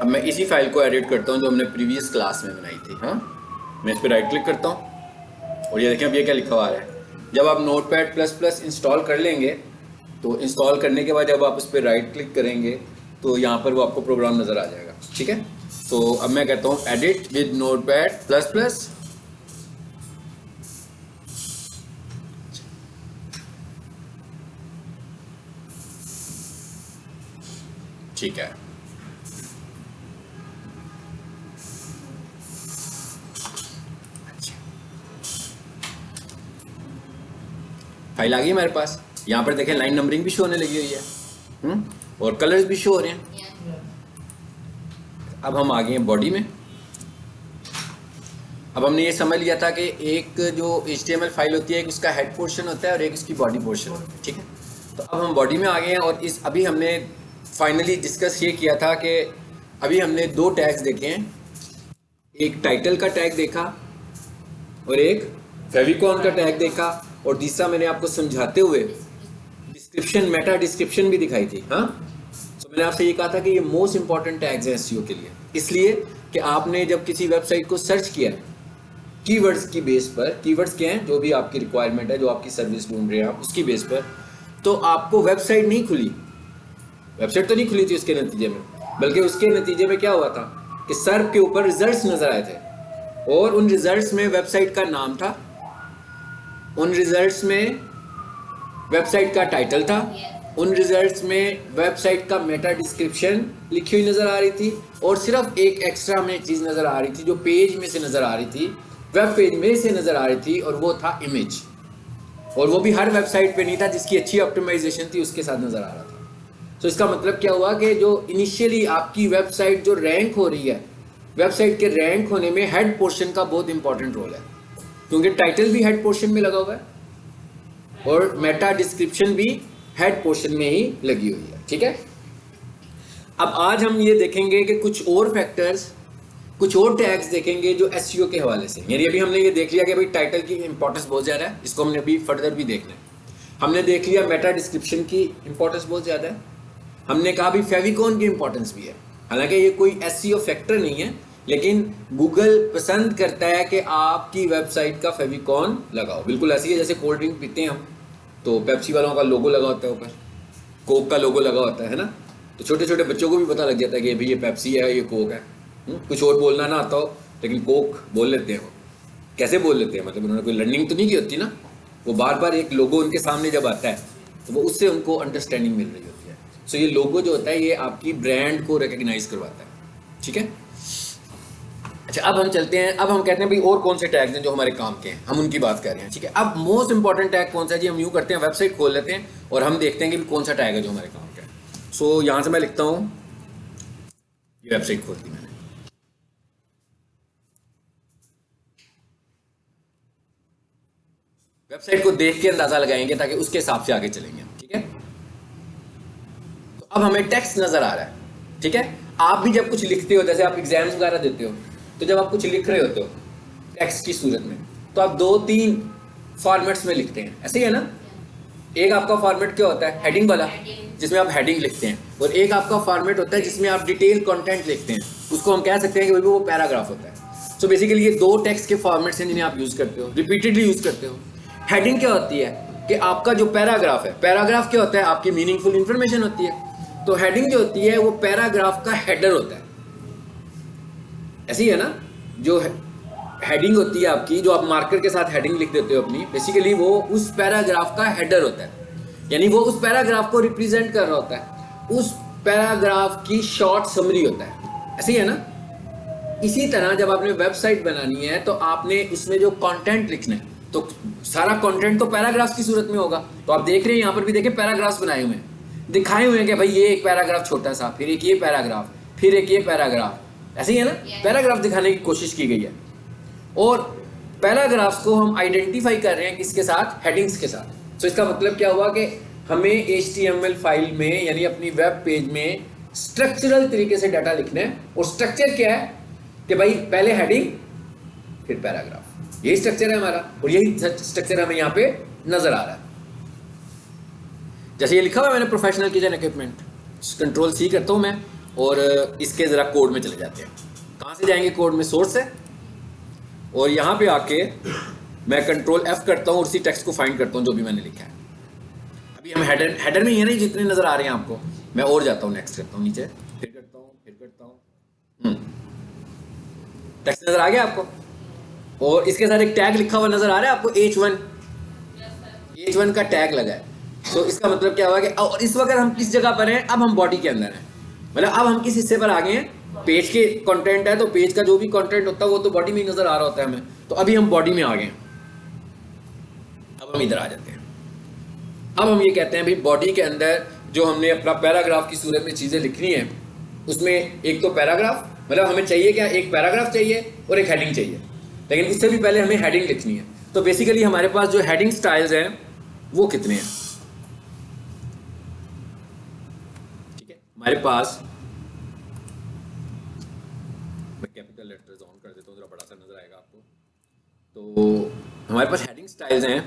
अब मैं इसी फाइल को एडिट करता हूँ जो हमने प्रीवियस क्लास में बनाई थी। हाँ, मैं इस पर राइट क्लिक करता हूँ और ये देखें अब ये क्या लिखा हुआ है। जब आप नोटपैड प्लस प्लस इंस्टॉल कर लेंगे तो इंस्टॉल करने के बाद जब आप उस पर राइट क्लिक करेंगे तो यहाँ पर वो आपको प्रोग्राम नज़र आ जाएगा। ठीक है, तो अब मैं कहता हूँ edit with notepad plus plus. ठीक है, फाइल आ गई हमारे पास। यहाँ पर देखें लाइन नंबरिंग भी शो होने लगी हुई है और कलर्स भी शो हो रहे हैं। अब हम आ गए हैं बॉडी में। अब हमने ये समझ लिया था कि एक जो HTML फाइल होती है एक उसका हेड पोर्शन होता है और एक उसकी बॉडी पोर्शन होती है। ठीक है, तो अब हम बॉडी में आ गए हैं और इस अभी हमने फाइनली डिस्कस ये किया था कि अभी हमने दो टैग्स देखे हैं, एक टाइटल का टैग देखा और एक फेविकॉन का टैग देखा और तीसरा मैंने आपको समझाते हुए डिस्क्रिप्शन, मेटा डिस्क्रिप्शन भी दिखाई थी। हाँ, तो मैंने आपसे ये कहा था कि ये मोस्ट इंपॉर्टेंट टैग्स हैं SEO के लिए, इसलिए कि आपने जब किसी वेबसाइट को सर्च किया कीवर्ड्स की बेस पर, कीवर्ड्स क्या हैं, जो भी आपकी रिक्वायरमेंट है, जो आपकी सर्विस ढूंढ रहे हैं आप, उसकी बेस पर, तो आपको वेबसाइट नहीं खुली, वेबसाइट तो नहीं खुली थी उसके नतीजे में, बल्कि उसके नतीजे में क्या हुआ था कि सर्च के ऊपर रिजल्ट्स नजर आए थे और उन रिजल्ट्स में वेबसाइट का नाम था, उन रिजल्ट्स में वेबसाइट का टाइटल था, उन रिजल्ट्स में वेबसाइट का मेटा डिस्क्रिप्शन लिखी हुई नज़र आ रही थी और सिर्फ एक एक्स्ट्रा में चीज़ नज़र आ रही थी जो पेज में से नज़र आ रही थी, वेब पेज में से नज़र आ रही थी, और वो था इमेज। और वो भी हर वेबसाइट पे नहीं था, जिसकी अच्छी ऑप्टिमाइजेशन थी उसके साथ नज़र आ रहा था। तो इसका मतलब क्या हुआ कि जो इनिशियली आपकी वेबसाइट जो रैंक हो रही है, वेबसाइट के रैंक होने में हेड पोर्शन का बहुत इंपॉर्टेंट रोल है, क्योंकि टाइटल भी हेड पोर्शन में लगा हुआ है और मेटा डिस्क्रिप्शन भी हेड पोर्शन में ही लगी हुई है। ठीक है, अब आज हम ये देखेंगे कि कुछ और फैक्टर्स, कुछ और टैग्स देखेंगे जो SEO के हवाले से, यानी अभी हमने ये देख लिया कि भाई टाइटल की इंपॉर्टेंस बहुत ज़्यादा है, इसको हमने अभी फर्दर भी देखना है। हमने देख लिया मेटा डिस्क्रिप्शन की इंपॉर्टेंस बहुत ज़्यादा है, हमने कहा भी फेविकॉन की इंपॉर्टेंस भी है। हालांकि ये कोई SEO फैक्टर नहीं है, लेकिन गूगल पसंद करता है कि आपकी वेबसाइट का फेविकॉन लगाओ। बिल्कुल ऐसी है जैसे कोल्ड ड्रिंक पीते हैं हम, तो पेप्सी वालों का लोगो लगा होता है ऊपर, कोक का लोगो लगा होता है ना, तो छोटे छोटे बच्चों को भी पता लग जाता है कि भाई ये पेप्सी है, ये कोक है। कुछ और बोलना ना आता हो लेकिन कोक बोल लेते हैं। वो कैसे बोल लेते हैं, मतलब उन्होंने कोई लर्निंग तो नहीं की होती ना, वो बार बार एक लोगो उनके सामने जब आता है तो वो उससे उनको अंडरस्टैंडिंग मिल रही होती है। सो ये लोगो जो होता है ये आपकी ब्रांड को रिकग्नाइज करवाता है। ठीक है, अच्छा अब हम चलते हैं, अब हम कहते हैं भाई और कौन से टैग्स हैं जो हमारे काम के हैं, हम उनकी बात कर रहे हैं। ठीक है, अब मोस्ट इंपॉर्टेंट टैग कौन सा है जी, हम यूँ करते हैं वेबसाइट खोल लेते हैं और हम देखते हैं कि कौन सा टैग है जो हमारे काम का है। सो यहाँ से मैं लिखता हूँ, ये वेबसाइट खोल दी मैंने, वेबसाइट को देख के अंदाजा लगाएंगे ताकि उसके हिसाब से आगे चलेंगे। ठीक है, तो अब हमें टेक्स्ट नजर आ रहा है। ठीक है, आप भी जब कुछ लिखते हो, जैसे आप एग्जाम्स वगैरह देते हो, तो जब आप कुछ लिख रहे होते हो टेक्स्ट की सूरत में, तो आप 2-3 फॉर्मेट्स में लिखते हैं, ऐसे ही है ना। एक आपका फॉर्मेट क्या होता है, हेडिंग वाला, जिसमें आप हेडिंग लिखते हैं, और एक आपका फॉर्मेट होता है जिसमें आप डिटेल कंटेंट लिखते हैं, उसको हम कह सकते हैं कि वो पैराग्राफ होता है। सो बेसिकली ये दो टेक्स्ट के फॉर्मेट्स हैं जिन्हें आप यूज़ करते हो, रिपीटेडली यूज़ करते हो। हेडिंग क्या होती है कि आपका जो पैराग्राफ है, पैराग्राफ क्या होता है, आपकी मीनिंगफुल इंफॉर्मेशन होती है, तो हेडिंग जो होती है वो पैराग्राफ का हेडर होता है, ऐसी है ना। जो हेडिंग होती है आपकी, जो आप मार्कर के साथ हेडिंग लिख देते हो अपनी, बेसिकली वो उस पैराग्राफ का हेडर होता है, यानी वो उस पैराग्राफ को रिप्रेजेंट कर रहा होता है, उस पैराग्राफ की शॉर्ट समरी होता है, ऐसे ही है ना। इसी तरह जब आपने वेबसाइट बनानी है तो आपने उसमें जो कंटेंट लिखना है, तो सारा कंटेंट तो पैराग्राफ की सूरत में होगा। तो आप देख रहे हैं यहाँ पर भी देखें पैराग्राफ्स बनाए हुए हैं, दिखाए हुए हैं कि भाई ये एक पैराग्राफ छोटा सा, फिर एक ये पैराग्राफ, फिर एक ये पैराग्राफ, ऐसे ही है ना। पैराग्राफ दिखाने की कोशिश की गई है और पैराग्राफ्स को हम आइडेंटिफाई कर रहे हैं किसके साथ, हेडिंग्स के साथ। तो इसका मतलब क्या हुआ कि हमें HTML फाइल में, यानी अपनी वेब पेज में स्ट्रक्चरल तरीके से डाटा लिखना है, और स्ट्रक्चर क्या है कि भाई पहले हेडिंग फिर पैराग्राफ, यही स्ट्रक्चर है हमारा, और यही स्ट्रक्चर हमें यहाँ पे नजर आ रहा है। जैसे ये लिखा हुआ है मैंने, प्रोफेशनल किचन इक्विपमेंट, Ctrl+C करता हूँ मैं, और इसके ज़रा कोड में चले जाते हैं। कहाँ से जाएंगे कोड में? सोर्स है, और यहाँ पे आके मैं कंट्रोल F करता हूँ और उसी टेक्स्ट को फाइंड करता हूँ जो भी मैंने लिखा है। अभी हम हेडर में ही है नहीं जितने नज़र आ रहे हैं आपको। मैं और जाता हूँ, नेक्स्ट करता हूँ, नीचे फिर करता हूँ, फिर करता हूँ। टेक्स्ट नज़र आ गया आपको, और इसके साथ एक टैग लिखा हुआ नज़र आ रहा है आपको, H1। H1 का टैग लगा है। तो इसका मतलब क्या हुआ कि और इस वक्त हम किस जगह पर हैं? अब हम बॉडी के अंदर हैं, मतलब अब हम किस हिस्से पर आ गए हैं? पेज के कंटेंट है, तो पेज का जो भी कंटेंट होता है वो तो बॉडी में ही नज़र आ रहा होता है हमें। तो अभी हम बॉडी में आ गए हैं। अब हम इधर आ जाते हैं। अब हम ये कहते हैं भाई बॉडी के अंदर जो हमने अपना पैराग्राफ की सूरत में चीज़ें लिखनी है, उसमें एक तो पैराग्राफ, मतलब हमें चाहिए क्या? एक पैराग्राफ चाहिए और एक हेडिंग चाहिए, लेकिन उससे भी पहले हमें हेडिंग लिखनी है। तो बेसिकली हमारे पास जो हेडिंग स्टाइल्स हैं वो कितने हैं? ठीक है, हमारे पास, मैं कैपिटल लेटर्स ऑन कर देता हूँ, जरा बड़ा सा नजर आएगा आपको। तो हमारे पास हेडिंग स्टाइल्स हैं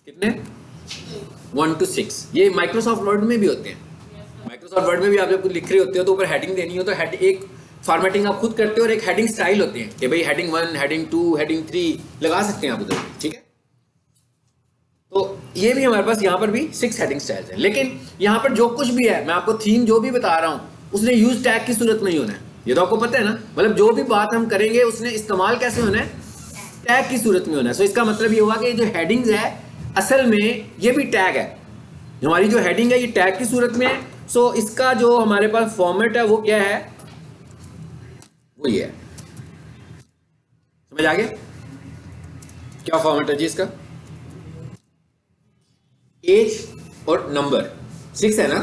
कितने? 1 to 6। ये माइक्रोसॉफ्ट वर्ड में भी होते हैं। माइक्रोसॉफ्ट वर्ड में भी आप जब कुछ लिख रहे होते हो तो ऊपर हेडिंग देनी हो तो हेड एक फॉर्मेटिंग आप खुद करते हो और एक हेडिंग स्टाइल होते हैं कि भाई हेडिंग 1, हेडिंग 2, हेडिंग 3 लगा सकते हैं आप उधर। ठीक है, तो ये भी हमारे पास यहाँ पर भी 6 हेडिंग स्टाइल्स हैं। लेकिन यहाँ पर जो कुछ भी है, मैं आपको थीम जो भी बता रहा हूँ उसने यूज टैग की सूरत में ही होना है। ये तो आपको पता है ना, मतलब जो भी बात हम करेंगे उसने इस्तेमाल कैसे होना है? टैग की सूरत में होना है। सो इसका मतलब ये हुआ कि जो हेडिंग्स है असल में ये भी टैग है। हमारी जो हेडिंग है ये टैग की सूरत में है। सो इसका जो हमारे पास फॉर्मेट है वो क्या है? वो ये है। समझ आ गया क्या फॉर्मेट है जी इसका? एज और नंबर 6 है ना।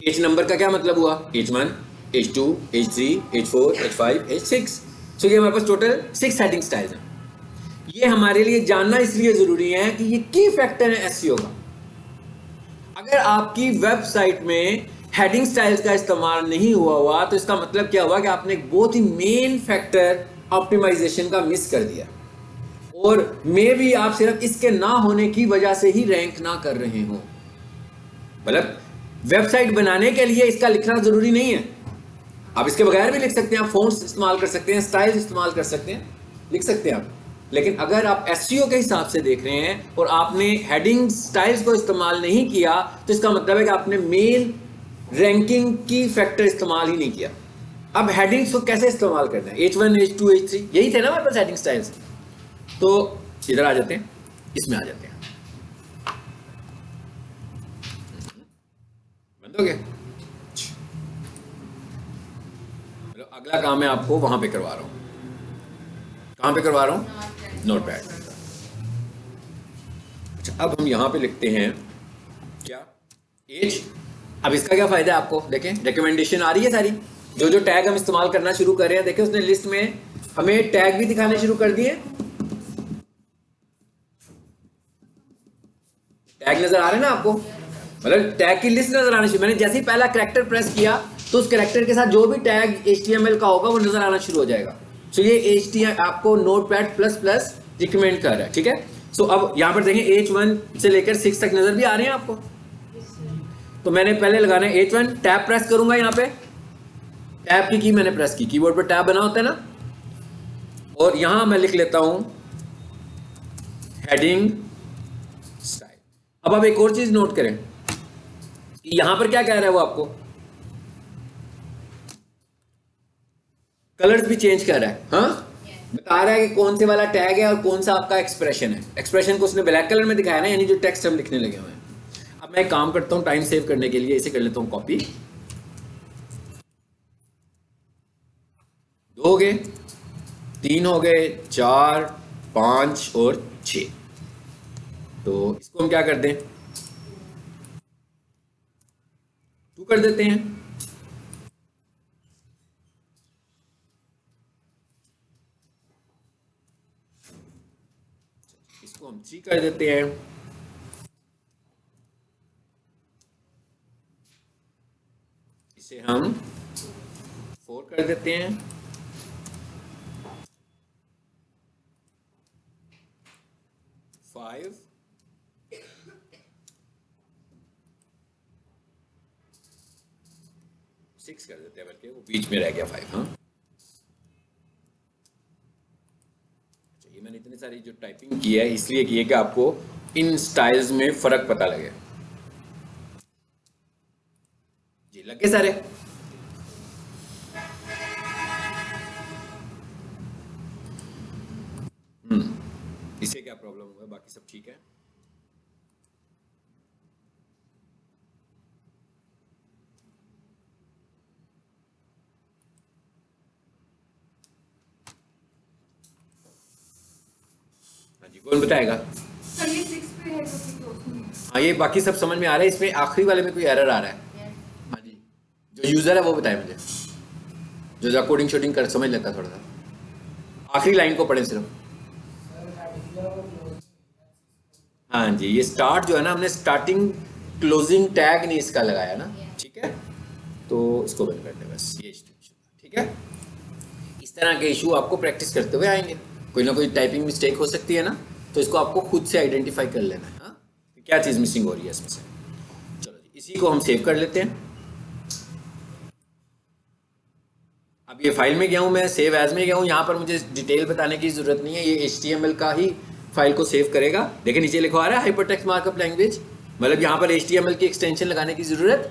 एज नंबर का क्या मतलब हुआ? H1, H2, H3, H4, H5, H6। सो ये हमारे पास टोटल 6 हेडिंग स्टाइल्स हैं। ये हमारे लिए जानना इसलिए जरूरी है कि ये की फैक्टर है एसईओ का। अगर आपकी वेबसाइट में हेडिंग स्टाइल्स का इस्तेमाल नहीं हुआ तो इसका मतलब क्या हुआ कि आपने एक बहुत ही मेन फैक्टर ऑप्टिमाइजेशन का मिस कर दिया, और मे भी आप सिर्फ इसके ना होने की वजह से ही रैंक ना कर रहे हो। मतलब वेबसाइट बनाने के लिए इसका लिखना जरूरी नहीं है, आप इसके बगैर भी लिख सकते हैं, आप फोन्ट्स इस्तेमाल कर सकते हैं, स्टाइल्स इस्तेमाल कर सकते हैं, लिख सकते हैं आप। लेकिन अगर आप एसईओ के हिसाब से देख रहे हैं और आपने हेडिंग स्टाइल्स को इस्तेमाल नहीं किया तो इसका मतलब है कि आपने मेन रैंकिंग की फैक्टर इस्तेमाल ही नहीं किया। अब हेडिंग्स को कैसे इस्तेमाल करना है? H1, H2, H3 यही थे ना हमारे पास हेडिंग स्टाइल्स। तो इधर आ जाते हैं, इसमें आ जाते हैं। बंद हो गया। अगला काम मैं आपको वहां पे करवा रहा हूं। कहां पे करवा रहा हूं? नोटपैड। अच्छा, अब हम यहां पे लिखते हैं क्या? एज। अब इसका क्या फायदा है आपको? देखें, रिकमेंडेशन आ रही है सारी, जो जो टैग हम इस्तेमाल करना शुरू कर रहे हैं। देखें उसने लिस्ट में हमें टैग भी दिखाने शुरू कर दिए। टैग नजर आ रहे हैं ना आपको, मतलब टैग की लिस्ट नजर आनी शुरू। मैंने जैसे ही पहला कैरेक्टर प्रेस किया तो उस कैरेक्टर के साथ जो भी टैग HTML का होगा वो नजर आना शुरू हो जाएगा। सो ये HTML आपको नोटपैड प्लस प्लस रिकमेंड कर रहा है। ठीक है, सो अब यहां पर देखें H1 से लेकर 6 तक नजर भी आ रहे हैं आपको। तो मैंने पहले लगाना है H1, टैब प्रेस करूंगा। यहाँ पे टैब की मैंने प्रेस की, कीबोर्ड पर टैब बना होता है ना, और यहां मैं लिख लेता हूं हेडिंग स्टाइल। अब आप एक और चीज नोट करें, यहां पर क्या कह रहा है वो आपको? कलर्स भी चेंज कर रहा है। हाँ, बता रहा है कि कौन से वाला टैग है और कौन सा आपका एक्सप्रेशन है। एक्सप्रेशन को उसने ब्लैक कलर में दिखाया ना, यानी जो टेक्स्ट हम लिखने लगे हुए हैं। अब मैं एक काम करता हूं टाइम सेव करने के लिए, इसे कर लेता हूं कॉपी। 2 हो गए, 3 हो गए, 4, 5 और 6। तो इसको हम क्या कर दें? 2 कर देते हैं। इसको हम 3 कर देते हैं। इसे हम 4 कर देते हैं। 5, 6 कर देते हैं, बल्कि वो बीच में रह गया 5। हाँ, ये मैंने इतनी सारी जो टाइपिंग की है इसलिए की है कि आपको इन स्टाइल्स में फर्क पता लगे। जी लगे सारे? इससे क्या प्रॉब्लम हुआ? बाकी सब ठीक है? हाँ जी, कौन बताएगा? ये 6 पे है तो फिर उसमें हाँ, ये बाकी सब समझ में आ रहा है, इसमें आखिरी वाले में कोई एरर आ रहा है? हाँ जी, जो यूजर है वो बताए मुझे, जो कोडिंग शोडिंग कर समझ लेता है थोड़ा सा। आखिरी लाइन को पढ़े सिर्फ। हाँ जी, ये स्टार्ट जो है ना, हमने स्टार्टिंग क्लोजिंग टैग नहीं इसका लगाया ना, ठीक है, तो इसको बंद कर दे बस, ये ठीक है। इस तरह के इशू आपको प्रैक्टिस करते हुए आएंगे, कोई ना कोई टाइपिंग मिस्टेक हो सकती है ना, तो इसको आपको खुद से आइडेंटिफाई कर लेना है। हाँ, क्या चीज़ मिसिंग हो रही है इसमें से। चलो जी, इसी को हम सेव कर लेते हैं। अब ये फाइल में गया हूँ मैं, सेव एज में गया हूँ, यहाँ पर मुझे डिटेल बताने की ज़रूरत नहीं है, ये HTML का ही फाइल को सेव करेगा। देखिए नीचे लिखा आ रहा है हाइपरटेक्स्ट मार्कअप लैंग्वेज, मतलब यहाँ पर HTML की एक्सटेंशन लगाने की ज़रूरत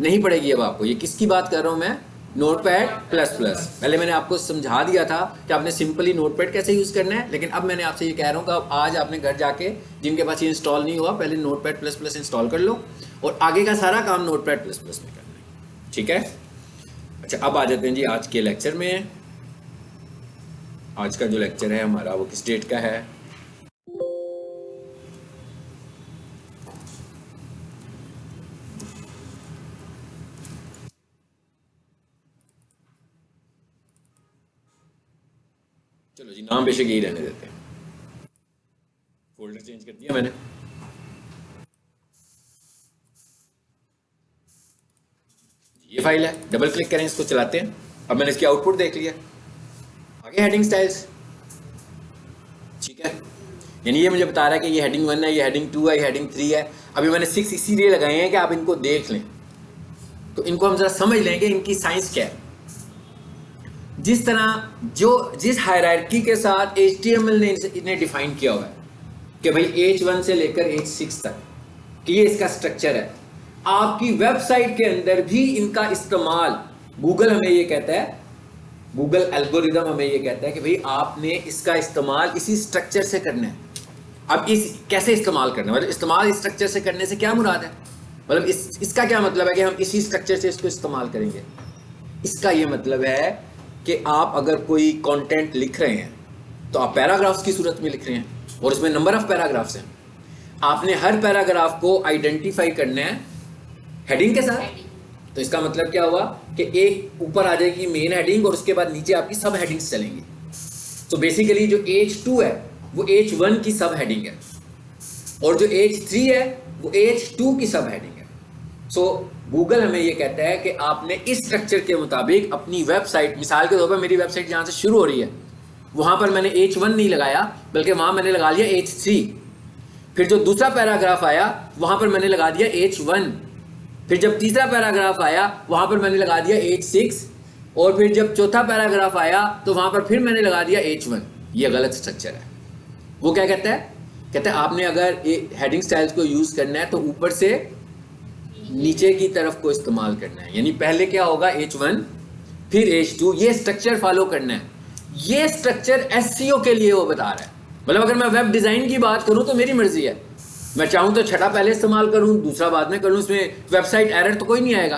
नहीं पड़ेगी अब आपको। ये किसकी बात कर रहा हूँ मैं? Notepad plus plus. पहले मैंने आपको समझा दिया था कि आपने सिंपली नोटपैड कैसे यूज़ करना है, लेकिन अब मैंने आपसे ये कह रहा हूँ कि अब आज आपने घर जाके, जिनके पास ये इंस्टॉल नहीं हुआ, पहले नोटपैड प्लस प्लस इंस्टॉल कर लो और आगे का सारा काम नोटपैड प्लस प्लस में करना है, ठीक है। अच्छा, अब आ जाते हैं जी आज के लेक्चर में। आज का जो लेक्चर है हमारा वो किस डेट का है? चलो जी, नाम बेशक यही रहने देते हैं, फोल्डर चेंज कर दिया मैंने। ये फाइल है, डबल क्लिक करें, इसको चलाते हैं। अब मैंने इसकी आउटपुट देख लिया, आगे हेडिंग स्टाइल्स, ठीक है, यानी ये मुझे बता रहा है कि ये हेडिंग 1 है, ये हेडिंग 2 है, ये हेडिंग 3 है। अभी मैंने 6 इसीलिए लगाए हैं कि आप इनको देख लें, तो इनको हम जरा समझ लें कि इनकी साइंस क्या है। जिस तरह जिस हायरार्की के साथ HTML ने इन्हें डिफाइन किया हुआ है कि भाई H1 से लेकर H6 तक कि ये इसका स्ट्रक्चर है, आपकी वेबसाइट के अंदर भी इनका इस्तेमाल गूगल हमें ये कहता है, गूगल एल्गोरिदम हमें ये कहता है कि भाई आपने इसका इस्तेमाल इसी स्ट्रक्चर से करना है। अब इस कैसे इस्तेमाल करना है, मतलब इस्तेमाल इस स्ट्रक्चर से करने से क्या मुराद है, मतलब इसका क्या मतलब है कि हम इसी स्ट्रक्चर से इसको इस्तेमाल करेंगे। इसका ये मतलब है कि आप अगर कोई कंटेंट लिख रहे हैं तो आप पैराग्राफ्स की सूरत में लिख रहे हैं और इसमें नंबर ऑफ पैराग्राफ्स हैं। आपने हर पैराग्राफ को आइडेंटिफाई करना है हेडिंग के साथ। तो इसका मतलब क्या हुआ कि एक ऊपर आ जाएगी मेन हेडिंग और उसके बाद नीचे आपकी सब हेडिंग्स चलेंगी। तो बेसिकली जो H2 है वो H1 की सब हेडिंग है और जो H3 है वो H2 की सब हेडिंग है। सो गूगल हमें ये कहता है कि आपने इस स्ट्रक्चर के मुताबिक अपनी वेबसाइट, मिसाल के तौर पर मेरी वेबसाइट जहाँ से शुरू हो रही है वहाँ पर मैंने H1 नहीं लगाया, बल्कि वहाँ मैंने लगा लिया H3। फिर जो दूसरा पैराग्राफ आया वहाँ पर मैंने लगा दिया H1। फिर जब तीसरा पैराग्राफ आया वहाँ पर मैंने लगा दिया H6 और फिर जब चौथा पैराग्राफ आया तो वहाँ पर फिर मैंने लगा दिया H1। ये गलत स्ट्रक्चर है। वो क्या कहता है? कहता है आपने अगर हेडिंग स्टाइल्स को यूज़ करना है तो ऊपर से नीचे की तरफ को इस्तेमाल करना है, यानी पहले क्या होगा H1 फिर H2, ये स्ट्रक्चर फॉलो करना है। ये स्ट्रक्चर SEO के लिए वो बता रहा है। मतलब अगर मैं वेब डिज़ाइन की बात करूं तो मेरी मर्जी है, मैं चाहूं तो छठा पहले इस्तेमाल करूं, दूसरा बाद में करूं, इसमें वेबसाइट एरर तो कोई नहीं आएगा,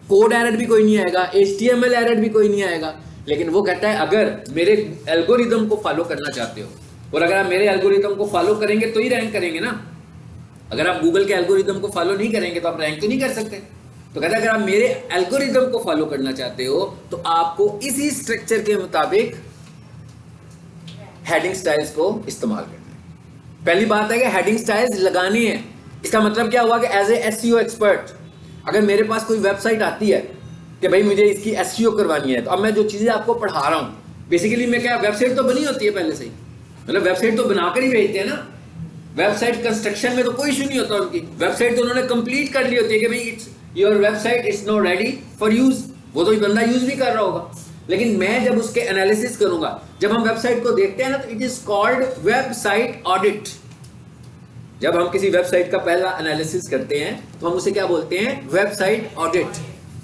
कोड एरर भी कोई नहीं आएगा, HTML एरर भी कोई नहीं आएगा। लेकिन वो कहता है अगर मेरे एल्गोरिदम को फॉलो करना चाहते हो, और अगर आप मेरे एल्गोरिदम को फॉलो करेंगे तो ही रैंक करेंगे ना। अगर आप गूगल के एल्गोरिदम को फॉलो नहीं करेंगे तो आप रैंक तो नहीं कर सकते। तो कहता है अगर आप मेरे एल्गोरिदम को फॉलो करना चाहते हो तो आपको इसी स्ट्रक्चर के मुताबिक हेडिंग स्टाइल्स को इस्तेमाल करना है। पहली बात है कि हेडिंग स्टाइल्स लगानी है। इसका मतलब क्या हुआ कि एज ए SEO एक्सपर्ट अगर मेरे पास कोई वेबसाइट आती है कि भाई मुझे इसकी SEO करवानी है, तो अब मैं जो चीज़ें आपको पढ़ा रहा हूँ बेसिकली मैं क्या, वेबसाइट तो बनी होती है पहले से ही, मतलब वेबसाइट तो बनाकर ही भेजते हैं ना। वेबसाइट कंस्ट्रक्शन में तो कोई इशू नहीं होता, उनकी वेबसाइट तो उन्होंने कंप्लीट कर ली होती है कि भाई it's your website is no ready for use, वो तो बंदा यूज भी कर रहा होगा, लेकिन मैं जब उसके एनालिसिस करूंगा, जब हम वेबसाइट को देखते हैं ना, तो it is called website audit. जब हम किसी वेबसाइट का पहला एनालिसिस करते हैं तो हम उसे क्या बोलते हैं, वेबसाइट ऑडिट।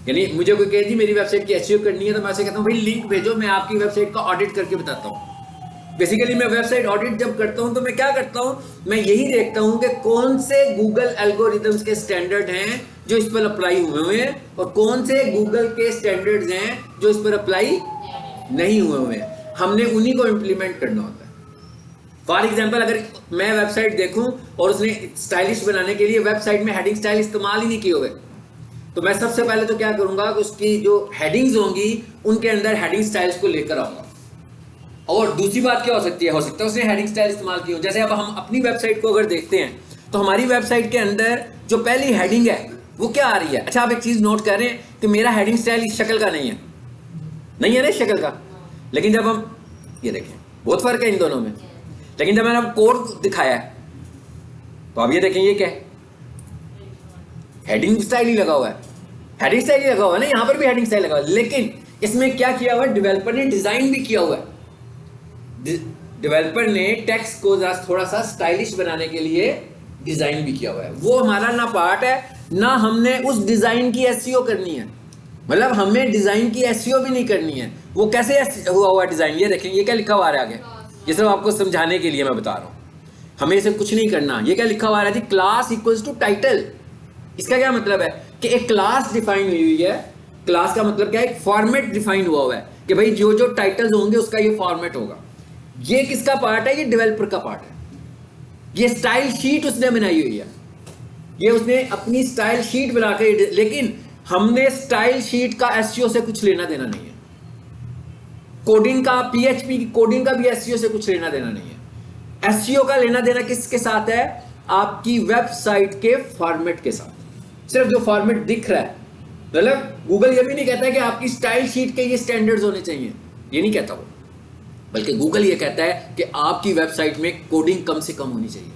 यानी मुझे कोई कहे जी मेरी वेबसाइट की एसईओ करनी है, तो मैं ऐसे कहता हूँ भाई लिंक भेजो, मैं आपकी वेबसाइट का ऑडिट करके बताता हूँ। बेसिकली मैं वेबसाइट ऑडिट जब करता हूं तो मैं क्या करता हूं, मैं यही देखता हूं कि कौन से गूगल एल्गोरिथम्स के स्टैंडर्ड हैं जो इस पर अप्लाई हुए हैं, और कौन से गूगल के स्टैंडर्ड्स हैं जो इस पर अप्लाई नहीं हुए हैं। हमने उन्हीं को इंप्लीमेंट करना होता है। फॉर एग्जाम्पल, अगर मैं वेबसाइट देखूं और उसने स्टाइलिश बनाने के लिए वेबसाइट में हेडिंग स्टाइल इस्तेमाल ही नहीं किए हुए, तो मैं सबसे पहले तो क्या करूंगा कि उसकी जो हेडिंग्स होंगी उनके अंदर हेडिंग स्टाइल्स को लेकर आऊंगा। और दूसरी बात क्या हो सकती है, हो सकता है उसने हेडिंग स्टाइल इस्तेमाल की हो। जैसे अब हम अपनी वेबसाइट को अगर देखते हैं तो हमारी वेबसाइट के अंदर जो पहली हेडिंग है वो क्या आ रही है। अच्छा, आप एक चीज नोट कर रहे हैं कि मेरा हेडिंग स्टाइल इस शक्ल का नहीं है ना, इस शक्ल का। लेकिन जब हम ये देखें, बहुत फर्क है इन दोनों में। लेकिन जब मैंने कोड दिखाया है तो आप ये देखें, ये क्या है, हेडिंग स्टाइल ही लगा हुआ है, हेडिंग स्टाइल ही लगा हुआ है ना, यहां पर भी हेडिंग स्टाइल लगा हुआ है। लेकिन इसमें क्या किया हुआ है, डेवलपर ने डिजाइन भी किया हुआ है। डेवलपर ने टेक्स्ट को थोड़ा सा स्टाइलिश बनाने के लिए डिजाइन भी किया हुआ है। वो हमारा ना पार्ट है, ना हमने उस डिजाइन की एसईओ करनी है। मतलब हमें डिजाइन की एसईओ भी नहीं करनी है। वो कैसे हुआ हुआ डिजाइन, ये देखें, ये क्या लिखा हुआ है आगे, ये सब आपको समझाने के लिए मैं बता रहा हूं। हमें इसे कुछ नहीं करना। ये क्या लिखा हुआ है जी, क्लास इक्वल्स टू टाइटल। इसका क्या मतलब है कि एक क्लास डिफाइन हुई हुई है। क्लास का मतलब क्या है, एक फॉर्मेट डिफाइन हुआ है कि भाई जो जो टाइटल्स होंगे उसका ये फॉर्मेट होगा। ये किसका पार्ट है, ये डेवलपर का पार्ट है। ये स्टाइल शीट उसने बनाई हुई है, ये उसने अपनी स्टाइल शीट बना के, लेकिन हमने स्टाइल शीट का एसईओ से कुछ लेना देना नहीं है। कोडिंग का, पीएचपी की कोडिंग का भी एसईओ से कुछ लेना देना नहीं है। एसईओ का लेना देना किसके साथ है, आपकी वेबसाइट के फॉर्मेट के साथ। सिर्फ जो फॉर्मेट दिख रहा है, मतलब गूगल ये भी नहीं कहता है कि आपकी स्टाइल शीट के ये स्टैंडर्ड्स होने चाहिए, ये नहीं कहता वो, बल्कि गूगल ये कहता है कि आपकी वेबसाइट में कोडिंग कम से कम होनी चाहिए,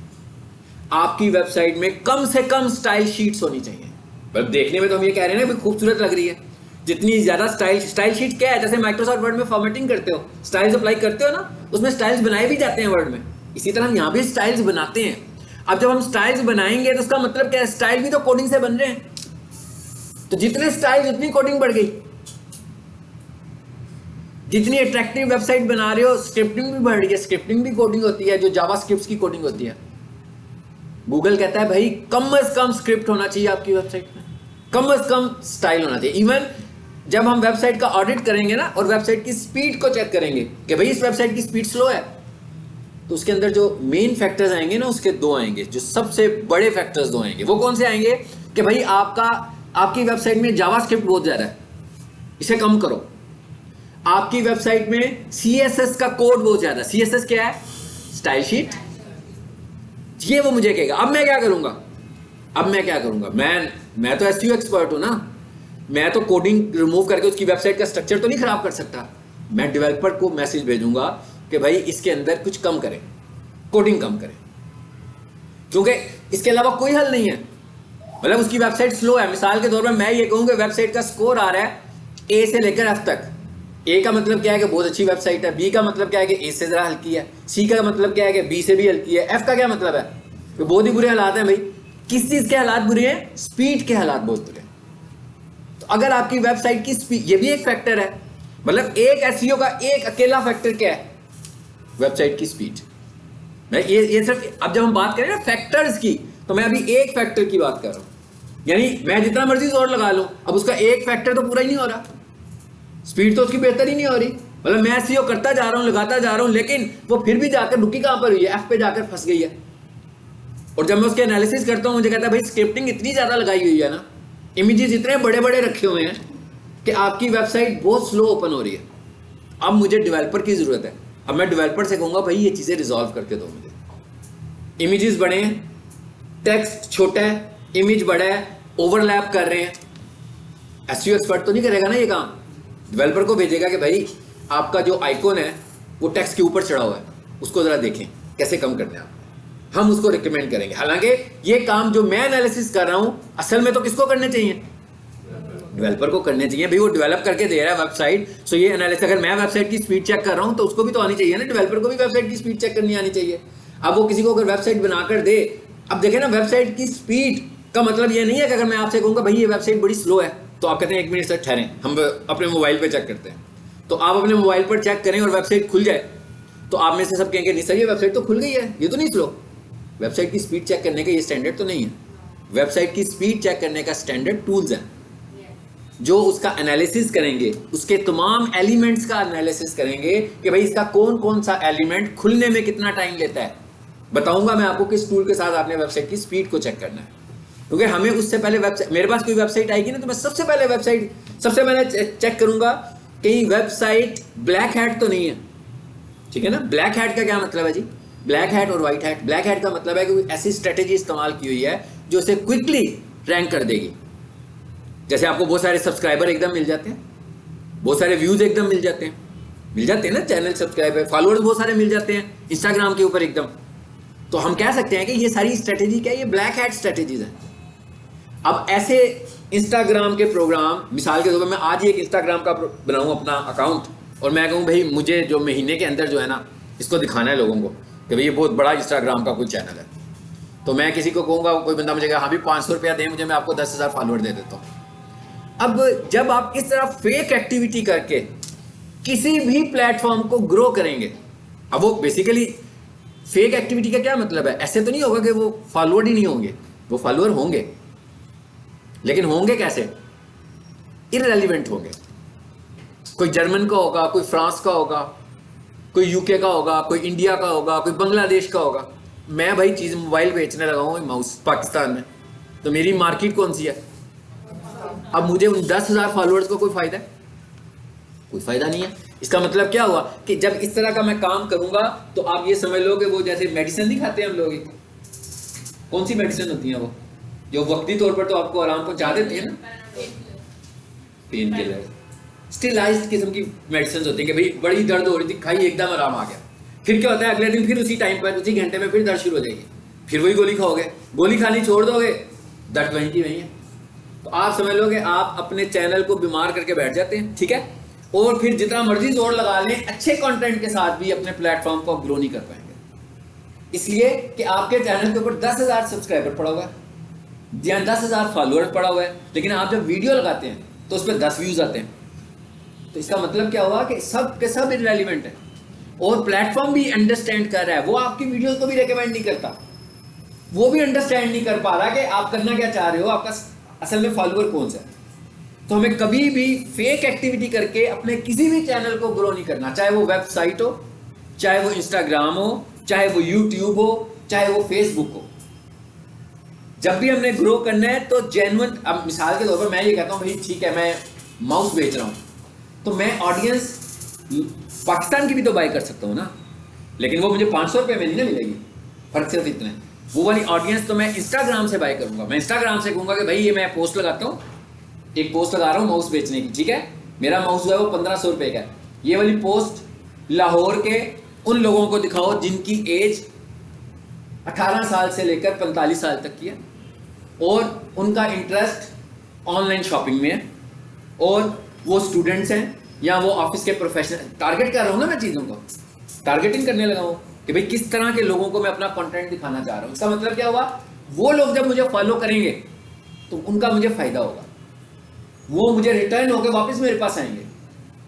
आपकी वेबसाइट में कम से कम स्टाइल शीट्स होनी चाहिए। मतलब देखने में तो हम ये कह रहे हैं ना, खूबसूरत लग रही है। जितनी ज्यादा स्टाइल शीट क्या है, जैसे माइक्रोसॉफ्ट वर्ड में फॉर्मेटिंग करते हो, स्टाइल्स अप्लाई करते हो ना, उसमें स्टाइल्स बनाए भी जाते हैं वर्ड में। इसी तरह हम यहाँ भी स्टाइल्स बनाते हैं। अब जब हम स्टाइल्स बनाएंगे तो उसका मतलब क्या है, स्टाइल भी तो कोडिंग से बन रहे हैं। तो जितने स्टाइल उतनी कोडिंग बढ़ गई। जितनी अट्रैक्टिव वेबसाइट बना रहे हो, स्क्रिप्टिंग भी बढ़ रही है। स्क्रिप्टिंग भी कोडिंग होती है, जो जावास्क्रिप्ट की कोडिंग होती है। गूगल कहता है भाई कम से कम स्क्रिप्ट होना चाहिए आपकी वेबसाइट में, कम से कम स्टाइल होना चाहिए। इवन जब हम वेबसाइट का ऑडिट करेंगे ना और वेबसाइट की स्पीड को चेक करेंगे कि भाई इस वेबसाइट की स्पीड स्लो है, तो उसके अंदर जो मेन फैक्टर्स आएंगे ना, उसके दो आएंगे, जो सबसे बड़े फैक्टर्स दो आएंगे। वो कौन से आएंगे कि भाई आपकी वेबसाइट में जावास्क्रिप्ट बहुत ज्यादा है, इसे कम करो। आपकी वेबसाइट में सीएसएस का कोड बहुत ज्यादा। सीएसएस क्या है, स्टाइल शीट। ये वो मुझे कहेगा। अब मैं क्या करूंगा, मैं तो एसईओ एक्सपर्ट हूं ना, मैं तो कोडिंग रिमूव करके उसकी वेबसाइट का स्ट्रक्चर तो नहीं खराब कर सकता। मैं डेवलपर को मैसेज भेजूंगा कि भाई इसके अंदर कुछ कम करें, कोडिंग कम करें, क्योंकि इसके अलावा कोई हल नहीं है। मतलब उसकी वेबसाइट स्लो है। मिसाल के तौर पर मैं ये कहूंगा वेबसाइट का स्कोर आ रहा है ए से लेकर एफ तक। ए का मतलब क्या है कि बहुत अच्छी वेबसाइट है, बी का मतलब क्या है कि ए से जरा हल्की है, सी का मतलब क्या है कि बी से भी हल्की है, एफ का क्या मतलब है कि बहुत ही बुरे हालात हैं। भाई किस चीज के हालात बुरे हैं, स्पीड के हालात बहुत बुरे हैं। तो अगर आपकी वेबसाइट की स्पीड, ये भी एक फैक्टर है। मतलब एक एसईओ का एक अकेला फैक्टर क्या है, वेबसाइट की स्पीड। मैं ये सिर्फ, अब जब हम बात करें ना फैक्टर्स की, तो मैं अभी एक फैक्टर की बात कर रहा हूं। यानी मैं जितना मर्जी जोर लगा लूं, अब उसका एक फैक्टर तो पूरा ही नहीं हो रहा, स्पीड तो उसकी बेहतर ही नहीं हो रही। मतलब मैं एसईओ करता जा रहा हूं, लगाता जा रहा हूं, लेकिन वो फिर भी जाकर रुकी कहां पर हुई है, एफ पे जाकर फंस गई है। और जब मैं उसके एनालिसिस करता हूं, मुझे कहता है भाई स्क्रिप्टिंग इतनी ज्यादा लगाई हुई है ना, इमेजेस इतने बड़े बड़े रखे हुए हैं कि आपकी वेबसाइट बहुत स्लो ओपन हो रही है। अब मुझे डेवलपर की जरूरत है। अब मैं डेवलपर से कहूंगा भाई ये चीजें रिजॉल्व करके दो मुझे। इमेजेस बड़े हैं, टेक्स्ट छोटा है, इमेज बड़ा है, ओवरलैप कर रहे हैं। एसईओ एक्सपर्ट तो नहीं करेगा ना ये काम, डेवलपर को भेजेगा कि भाई आपका जो आइकॉन है वो टेक्स्ट के ऊपर चढ़ा हुआ है, उसको जरा देखें कैसे कम करना है। हम उसको रिकमेंड करेंगे। हालांकि ये काम जो मैं एनालिसिस कर रहा हूं, असल में तो किसको करने चाहिए, डेवलपर को करने चाहिए भाई, वो डेवलप करके दे रहा है वेबसाइट, सो ये एनालिसिस, अगर मैं वेबसाइट की स्पीड चेक कर रहा हूँ तो उसको भी तो आनी चाहिए ना, डेवलपर को भी वेबसाइट की स्पीड चेक करनी आनी चाहिए। अब वो किसी को अगर वेबसाइट बनाकर दे, अब देखें ना, वेबसाइट की स्पीड का मतलब ये नहीं है कि अगर मैं आपसे कहूँगा भाई ये वेबसाइट बड़ी स्लो है, तो आप कहते हैं 1 मिनट से ठहरें, हम अपने मोबाइल पर चेक करते हैं। तो आप अपने मोबाइल पर चेक करें और वेबसाइट खुल जाए, तो आप में से सब कहेंगे नहीं सर ये वेबसाइट तो खुल गई है, ये तो नहीं स्लो। वेबसाइट की स्पीड चेक करने का ये स्टैंडर्ड तो नहीं है। वेबसाइट की स्पीड चेक करने का स्टैंडर्ड टूल्स हैं जो उसका एनालिसिस करेंगे, उसके तमाम एलिमेंट्स का एनालिसिस करेंगे कि भाई इसका कौन कौन सा एलिमेंट खुलने में कितना टाइम लेता है। बताऊंगा मैं आपको किस टूल के साथ आपने वेबसाइट की स्पीड को चेक करना है, क्योंकि हमें उससे पहले वेबसाइट, मेरे पास कोई वेबसाइट आएगी ना तो मैं सबसे पहले चेक करूंगा कहीं वेबसाइट ब्लैक हैट तो नहीं है। ठीक है ना, ब्लैक हैट का क्या मतलब है जी? ब्लैक हैट और व्हाइट हैट। ब्लैक हैट का मतलब है कि कोई ऐसी स्ट्रेटेजी इस्तेमाल की हुई है जो उसे क्विकली रैंक कर देगी। जैसे आपको बहुत सारे सब्सक्राइबर एकदम मिल जाते हैं, बहुत सारे व्यूज एकदम मिल जाते हैं ना, चैनल सब्सक्राइबर, फॉलोअर्स बहुत सारे मिल जाते हैं इंस्टाग्राम के ऊपर एकदम। तो हम कह सकते हैं कि ये सारी स्ट्रेटेजी क्या है, ये ब्लैक हैट स्ट्रेटेजीज है। अब ऐसे इंस्टाग्राम के प्रोग्राम, मिसाल के तौर पर मैं आज ही एक इंस्टाग्राम का बनाऊं अपना अकाउंट और मैं कहूँ भाई मुझे जो महीने के अंदर जो है ना इसको दिखाना है लोगों को कि भाई ये बहुत बड़ा इंस्टाग्राम का कोई चैनल है, तो मैं किसी को कहूँगा, कोई बंदा मुझे कहा हाँ भी 500 रुपया दें मुझे, मैं आपको 10,000 फॉलोअर दे देता हूँ। अब जब आप इस तरह फेक एक्टिविटी करके किसी भी प्लेटफॉर्म को ग्रो करेंगे, अब वो बेसिकली फेक एक्टिविटी का क्या मतलब है, ऐसे तो नहीं होगा कि वो फॉलोअर ही नहीं होंगे, वो फॉलोअर होंगे, लेकिन होंगे कैसे? इररेलेवेंट होंगे। कोई जर्मन का होगा, कोई फ्रांस का होगा, कोई यूके का होगा, कोई इंडिया का होगा, कोई बांग्लादेश का होगा। मैं भाई चीज़ मोबाइल बेचने लगा हूँ माउस पाकिस्तान में, तो मेरी मार्केट कौन सी है? अब मुझे उन 10,000 फॉलोअर्स को कोई फ़ायदा है? कोई फ़ायदा नहीं है। इसका मतलब क्या हुआ कि जब इस तरह का मैं काम करूँगा तो आप ये समझ लो कि वो जैसे मेडिसिन नहीं खाते हैं हम लोग, कौन सी मेडिसिन होती है वो जो वक्ती तौर पर तो आपको आराम पहुँचा देती है ना, पेन किलर, स्टेलाइज्ड किस्म की मेडिसिन होती है कि भाई बड़ी दर्द हो रही थी, खाई एकदम आराम आ गया, फिर क्या होता है अगले दिन फिर उसी टाइम पर उसी घंटे में फिर दर्द शुरू हो जाएगी, फिर वही गोली खाओगे, गोली खानी छोड़ दोगे, दर्द वहीं की वहीं है। तो आप समझ लो कि आप अपने चैनल को बीमार करके बैठ जाते हैं, ठीक है, और फिर जितना मर्जी जोर लगा लें अच्छे कंटेंट के साथ भी अपने प्लेटफॉर्म को ग्रो नहीं कर पाएंगे, इसलिए कि आपके चैनल के ऊपर 10,000 सब्सक्राइबर पड़ा हुआ है या 10,000 फॉलोअर पड़ा हुआ है, लेकिन आप जब वीडियो लगाते हैं तो उस पर 10 व्यूज आते हैं। तो इसका मतलब क्या हुआ कि सब के सब इररेलेवेंट है, और प्लेटफॉर्म भी अंडरस्टैंड कर रहा है, वो आपकी वीडियोस को भी रिकमेंड नहीं करता, वो भी अंडरस्टैंड नहीं कर पा रहा कि आप करना क्या चाह रहे हो, आपका असल में फॉलोअर कौन सा है। तो हमें कभी भी फेक एक्टिविटी करके अपने किसी भी चैनल को ग्रो नहीं करना, चाहे वो वेबसाइट हो, चाहे वो इंस्टाग्राम हो, चाहे वो यूट्यूब हो, चाहे वो फेसबुक हो। जब भी हमने ग्रो करना है तो जेन्युइन, अब मिसाल के तौर पर मैं ये कहता हूँ भाई ठीक है मैं माउस बेच रहा हूँ, तो मैं ऑडियंस पाकिस्तान की भी तो बाय कर सकता हूँ ना, लेकिन वो मुझे 500 रुपये में नहीं ना मिलेगी, फर्क सिर्फ इतना है। वो वाली ऑडियंस तो मैं इंस्टाग्राम से बाय करूँगा, मैं इंस्टाग्राम से कहूँगा कि भाई ये मैं पोस्ट लगाता हूँ, एक पोस्ट लगा रहा हूँ माउस बेचने की, ठीक है, मेरा माउस जो है वो 1500 रुपये का है, ये वाली पोस्ट लाहौर के उन लोगों को दिखाओ जिनकी एज 18 साल से लेकर 45 साल तक की है और उनका इंटरेस्ट ऑनलाइन शॉपिंग में है और वो स्टूडेंट्स हैं या वो ऑफिस के प्रोफेशनल, टारगेट कर रहा हूँ ना मैं चीज़ों को, टारगेटिंग करने लगा हूँ कि भाई किस तरह के लोगों को मैं अपना कंटेंट दिखाना चाह रहा हूँ। इसका मतलब क्या हुआ, वो लोग जब मुझे फॉलो करेंगे तो उनका मुझे फ़ायदा होगा, वो मुझे रिटर्न होकर वापस मेरे पास आएंगे।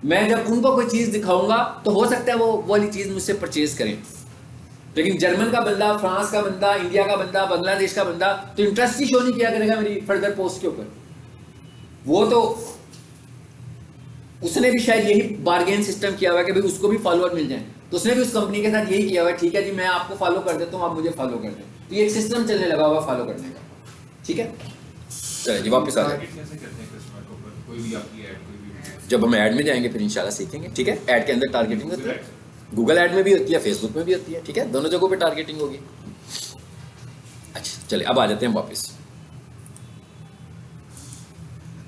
मैं जब उनको कोई चीज़ दिखाऊंगा तो हो सकता है वो वाली चीज़ मुझसे परचेज करें, लेकिन जर्मन का बंदा, फ्रांस का बंदा, इंडिया का बंदा, बांग्लादेश का बंदा तो इंटरेस्ट ही शो नहीं किया करेगा मेरी फर्दर पोस्ट के ऊपर। वो तो उसने भी शायद यही बार्गेन सिस्टम किया हुआ है कि भाई उसको भी फॉलोअर मिल जाए, तो उसने भी उस कंपनी के साथ यही किया हुआ है, ठीक है जी मैं आपको फॉलो कर देता हूँ, आप मुझे फॉलो कर दें, तो ये एक सिस्टम चलने लगा हुआ फॉलो करने का, ठीक है। चलिए जी वापस आ जाए, जब हम ऐड में जाएंगे फिर इंशाल्लाह सीखेंगे, ठीक है। ऐड के अंदर टारगेटिंग होती है, गूगल ऐड में भी होती है, फेसबुक में भी होती है, ठीक है, दोनों जगहों पे टारगेटिंग होगी। अच्छा चलिए अब आ जाते हैं वापस।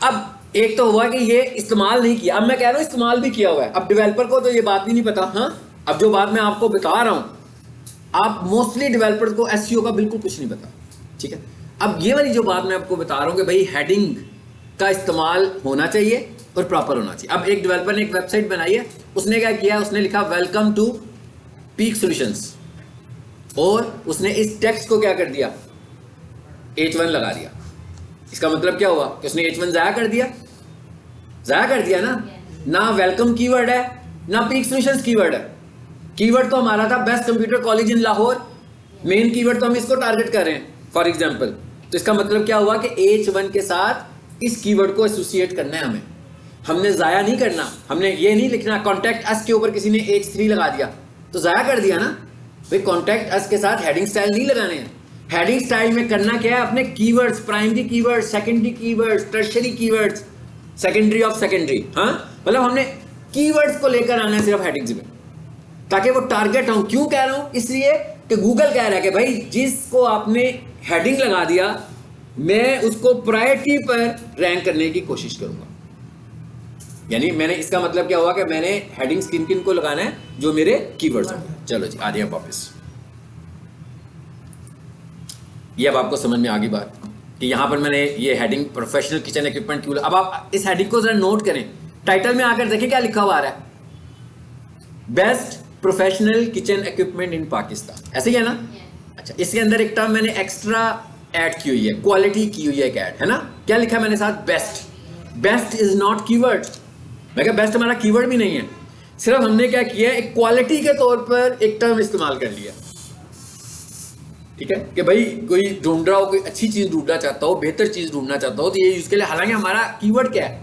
अब एक तो हुआ कि ये इस्तेमाल नहीं किया, अब मैं कह रहा हूं इस्तेमाल भी किया हुआ है। अब डेवलपर को तो ये बात भी नहीं पता। हाँ, अब जो बात मैं आपको बता रहा हूं, आप मोस्टली डेवलपर को एसईओ का बिल्कुल कुछ नहीं पता, ठीक है। अब ये वाली जो बात मैं आपको बता रहा हूं कि भाई हेडिंग का इस्तेमाल होना चाहिए और प्रॉपर होना चाहिए। अब एक डेवलपर ने एक वेबसाइट बनाई है, उसने क्या किया, उसने लिखा वेलकम टू पीक सॉल्यूशंस, और उसने इस टेक्स्ट को क्या कर दिया, H1 लगा दिया। इसका मतलब क्या हुआ कि उसने H1 ज़ाया कर दिया, ज़ाया कर दिया ना वेलकम कीवर्ड है ना पीक सॉल्यूशंस कीवर्ड है। कीवर्ड तो हमारा था best computer college in Lahore, main keyword तो हम इसको टारगेट कर रहे हैं फॉर एग्जांपल। तो इसका मतलब क्या हुआ कि H1 के साथ इस कीवर्ड को एसोसिएट करना है हमें, हमने ज़ाया नहीं करना। हमने ये नहीं लिखना कॉन्टैक्ट अस के ऊपर किसी ने H3 लगा दिया तो ज़ाया कर दिया ना भाई। कॉन्टैक्ट अस के साथ हेडिंग स्टाइल नहीं लगाने हैं। हेडिंग स्टाइल में करना क्या है, अपने keywords, primary keywords, secondary keywords, tertiary keywords, secondary of secondary, हाँ मतलब हमने कीवर्ड्स को लेकर आना है सिर्फ हेडिंग्स में, ताकि वो टारगेट हूं। क्यों कह रहा हूं, इसलिए कि गूगल कह रहा है कि भाई जिसको आपने हेडिंग लगा दिया मैं उसको प्रायोरिटी पर रैंक करने की कोशिश करूंगा। यानी मैंने, इसका मतलब क्या हुआ कि मैंने हेडिंग्स किन किन को लगाना है, जो मेरे कीवर्ड्स होंगे। चलो जी, आ रही है वापस। ये अब आपको समझ में आ गई बात कि यहां पर मैंने ये हेडिंग प्रोफेशनल किचन इक्विपमेंट क्यों। अब आप इस हेडिंग को जरा नोट करें, टाइटल में आकर देखें क्या लिखा हुआ आ रहा है, बेस्ट प्रोफेशनल किचन इक्विपमेंट इन पाकिस्तान, ऐसे ही है ना। अच्छा, इसके अंदर एक टर्म मैंने एक्स्ट्रा ऐड की हुई है, क्वालिटी की हुई है एक ऐड, है ना। क्या लिखा है मैंने साथ, best. Best is not keyword. मैं कहा बेस्ट हमारा कीवर्ड भी नहीं है, सिर्फ हमने क्या किया है, एक क्वालिटी के तौर पर एक टर्म इस्तेमाल कर लिया। ठीक है कि भाई कोई ढूंढ रहा हो, कोई अच्छी चीज ढूंढना चाहता हो, बेहतर चीज ढूंढना चाहता हो, तो ये यूज के लिए। हालांकि हमारा कीवर्ड क्या है,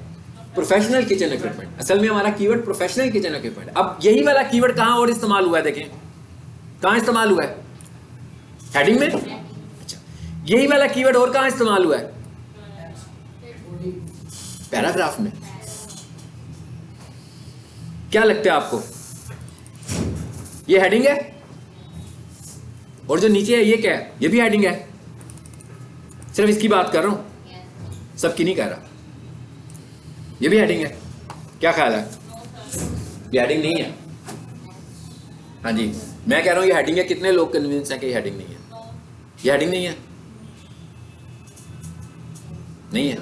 प्रोफेशनल किचन इक्विपमेंट। असल में हमारा कीवर्ड प्रोफेशनल किचन इक्विपमेंट। अब यही वाला कीवर्ड कहां और इस्तेमाल हुआ है, देखें कहां इस्तेमाल हुआ है, हेडिंग में। अच्छा, यही वाला कीवर्ड और कहां इस्तेमाल हुआ है, पैराग्राफ में। क्या लगता है आपको, ये हेडिंग है और जो नीचे है ये क्या है, ये भी हेडिंग है। सिर्फ इसकी बात कर रहा हूं, सबकी नहीं कह रहा। ये भी हेडिंग है, क्या ख्याल है, ये हेडिंग नहीं है। हाँ जी, मैं कह रहा हूं ये हेडिंग है। कितने लोग कन्विंस हैं कि ये हेडिंग नहीं है, ये हेडिंग नहीं है, नहीं है।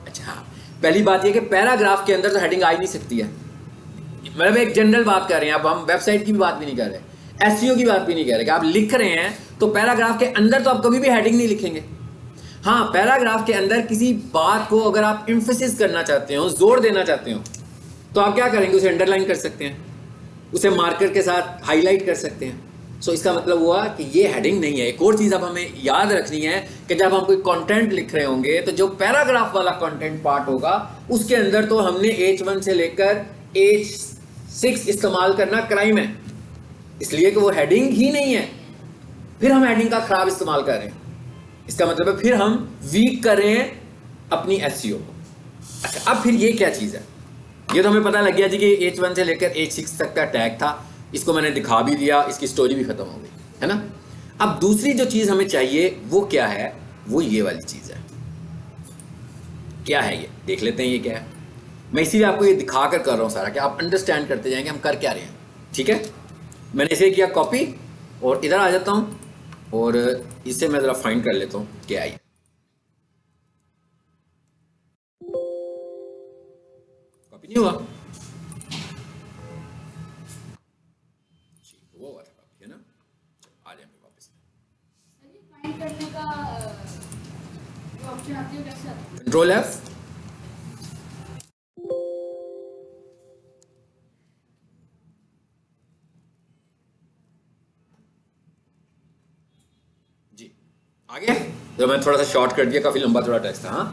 अच्छा हाँ, पहली बात ये कि पैराग्राफ के अंदर तो हेडिंग आ ही नहीं सकती है। मतलब एक जनरल बात कर रहे हैं, अब हम वेबसाइट की भी बात भी नहीं कर रहे, एसईओ की बात भी नहीं कह रहे कि आप लिख रहे हैं तो पैराग्राफ के अंदर तो आप कभी भी हेडिंग नहीं लिखेंगे। हाँ, पैराग्राफ के अंदर किसी बात को अगर आप एम्फेसिस करना चाहते हो, जोर देना चाहते हो, तो आप क्या करेंगे, उसे अंडरलाइन कर सकते हैं, उसे मार्कर के साथ हाईलाइट कर सकते हैं। सो इसका मतलब हुआ कि ये हेडिंग नहीं है। एक और चीज़ अब हमें याद रखनी है कि जब हम कोई कंटेंट लिख रहे होंगे तो जो पैराग्राफ वाला कंटेंट पार्ट होगा उसके अंदर तो हमने H1 से लेकर H6 इस्तेमाल करना क्राइम है, इसलिए कि वो हेडिंग ही नहीं है। फिर हम हेडिंग का खराब इस्तेमाल कर रहे हैं, इसका मतलब है फिर हम वीक कर रहे हैं अपनी एसईओ को। अच्छा, अब फिर ये क्या चीज़ है, ये तो हमें पता लग गया जी कि H1 से लेकर H6 तक का टैग था, इसको मैंने दिखा भी दिया, इसकी स्टोरी भी खत्म हो गई, है ना। अब दूसरी जो चीज़ हमें चाहिए वो क्या है, वो ये वाली चीज़ है। क्या है ये, देख लेते हैं ये क्या है। मैं इसीलिए आपको ये दिखा कर रहा हूँ सारा, कि आप अंडरस्टैंड करते जाएंगे हम कर क्या रहे हैं। ठीक है, मैंने इसे किया कॉपी और इधर आ जाता हूँ और इसे मैं ज़रा फाइंड कर लेता हूँ क्या है। कॉपी नहीं हुआ, वो हुआ था कॉपी, है ना। आ जाएंगे वापस। फाइंड करने का जो ऑप्शन आती है कैसे आती है? कंट्रोल F, जी आगे। तो मैं थोड़ा सा शॉर्ट कर दिया, काफी लंबा थोड़ा टेक्स्ट था। हाँ,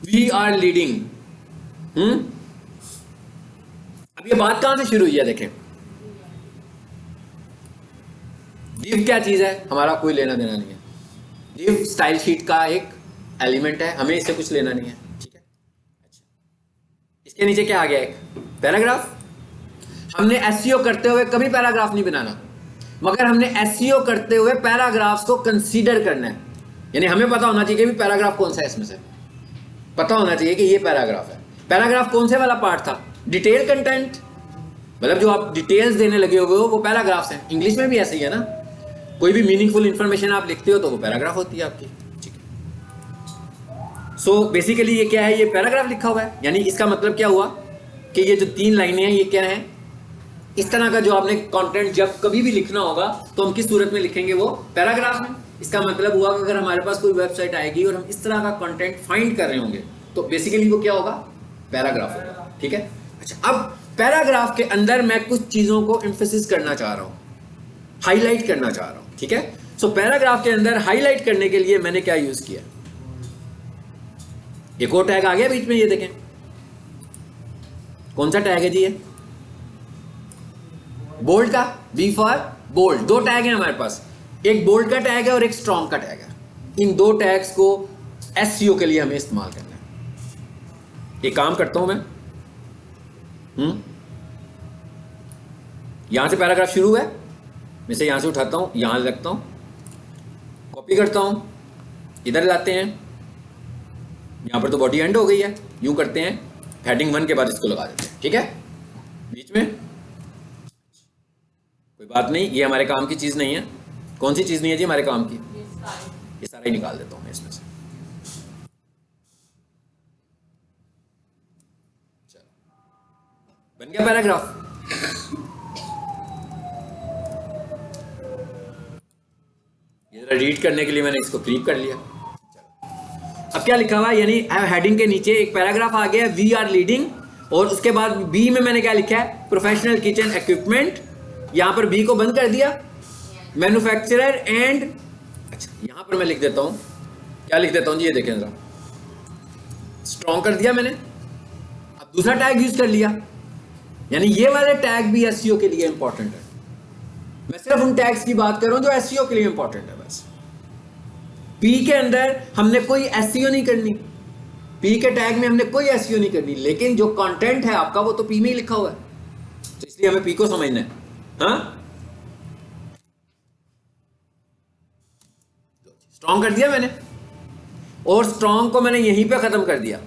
वी आर लीडिंग। अब ये बात कहां से शुरू हुई है, देखें। div क्या चीज है, हमारा कोई लेना देना नहीं है। div स्टाइल शीट का एक एलिमेंट है, हमें इससे कुछ लेना नहीं है। ठीक है, अच्छा, इसके नीचे क्या आ गया, एक पैराग्राफ। हमने एसईओ करते हुए कभी पैराग्राफ नहीं बनाना, मगर हमने एसईओ करते हुए पैराग्राफ्स को कंसीडर करना है। यानी हमें पता होना चाहिए कि भी पैराग्राफ कौन सा है, इसमें से पता होना चाहिए कि ये पैराग्राफ है। पैराग्राफ कौन से वाला पार्ट था, डिटेल कंटेंट, मतलब जो आप डिटेल्स देने लगे हुए हो वो पैराग्राफ्स हैं। इंग्लिश में भी ऐसे ही है ना, कोई भी मीनिंगफुल इंफॉर्मेशन आप लिखते हो तो वो पैराग्राफ होती है आपकी। ठीक है, सो बेसिकली ये क्या है, ये पैराग्राफ लिखा हुआ है, यानी इसका मतलब क्या हुआ कि ये जो 3 लाइनें हैं ये क्या है, इस तरह का जो आपने कंटेंट जब कभी भी लिखना होगा तो हम किस सूरत में लिखेंगे, वो पैराग्राफ में। इसका मतलब हुआ कि अगर हमारे पास कोई वेबसाइट आएगी और हम इस तरह का कंटेंट फाइंड कर रहे होंगे तो बेसिकली वो क्या होगा, पैराग्राफ होगा, ठीक है। अच्छा, अब पैराग्राफ के अंदर मैं कुछ चीजों को एम्फेसिस करना चाह रहा हूं, हाईलाइट करना चाह रहा हूं, ठीक है। सो पैराग्राफ के अंदर हाईलाइट करने के लिए मैंने क्या यूज किया, एक और टैग आ गया बीच में, ये देखें कौन सा टैग है जी, ये बोल्ड का, बी फॉर बोल्ड। 2 टैग है हमारे पास, एक बोल्ड का टैग है और एक स्ट्रॉन्ग का टैग है। इन 2 टैग्स को एसईओ के लिए हमें इस्तेमाल करना है। एक काम करता हूं मैं, यहां से पैराग्राफ शुरू है, मैं से यहां से उठाता हूं, यहां लगता हूं, कॉपी करता हूं, इधर लाते हैं, यहां पर तो बॉडी एंड हो गई है, यूं करते हैं, हेडिंग 1 के बाद इसको लगा देते हैं, ठीक है, बीच में कोई बात नहीं, ये हमारे काम की चीज नहीं है। कौन सी चीज नहीं है जी हमारे काम की, ये सारा ही निकाल देता हूं मैं इसमें से। चलो, बन गया पैराग्राफ। ये जरा रीड करने के लिए मैंने इसको क्लिक कर लिया। अब क्या लिखा हुआ है, यानी हेडिंग के नीचे एक पैराग्राफ आ गया, वी आर लीडिंग, और उसके बाद बी में मैंने क्या लिखा है, प्रोफेशनल किचन इक्विपमेंट। यहां पर बी को बंद कर दिया, मैन्युफैक्चरर एंड, अच्छा यहां पर मैं लिख देता हूं, क्या लिख देता हूं जी, ये देखें जरा, स्ट्रॉन्ग कर दिया मैंने। अब दूसरा टैग यूज कर लिया, यानी ये वाले टैग भी एसईओ के लिए इंपॉर्टेंट है। मैं सिर्फ उन टैग्स की बात कर रहा हूं जो एसईओ के लिए इंपॉर्टेंट है बस। पी के अंदर हमने कोई एसईओ नहीं करनी, पी के टैग में हमने कोई एसईओ नहीं करनी, लेकिन जो कंटेंट है आपका वो तो पी में ही लिखा हुआ है, तो इसलिए हमें पी को समझना है। हाँ, स्ट्रॉन्ग कर दिया मैंने, और स्ट्रॉन्ग को मैंने यहीं पे खत्म कर दिया,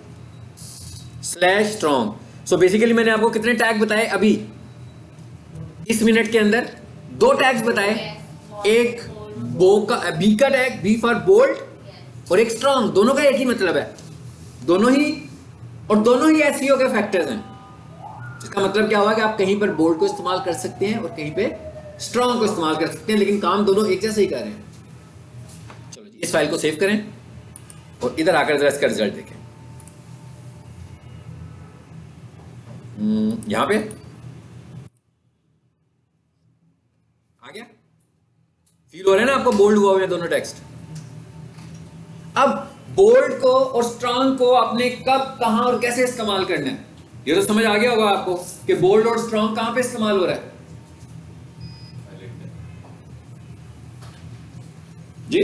/स्ट्रॉन्ग। सो बेसिकली मैंने आपको कितने टैग बताए अभी इस मिनट के अंदर, 2 टैग्स बताए, एक बी का टैग, बी फॉर बोल्ड, और एक स्ट्रॉन्ग। दोनों का एक ही मतलब है, दोनों ही एसईओ के फैक्टर्स हैं। इसका मतलब क्या हुआ कि आप कहीं पर बोल्ड को इस्तेमाल कर सकते हैं और कहीं पे स्ट्रॉन्ग को इस्तेमाल कर सकते हैं, लेकिन काम दोनों एक जैसे ही कर रहे हैं। चलो जी, इस फाइल को सेव करें और इधर आकर जरा इसका रिजल्ट देखें। यहां पे आ गया, फील हो रहा है ना आपको, बोल्ड हुआ हुआ है दोनों टेक्स्ट। अब बोल्ड को और स्ट्रॉन्ग को आपने कब, कहां और कैसे इस्तेमाल करना है, ये तो समझ आ गया होगा आपको कि बोल्ड और स्ट्रॉन्ग कहां पे इस्तेमाल हो रहा है जी,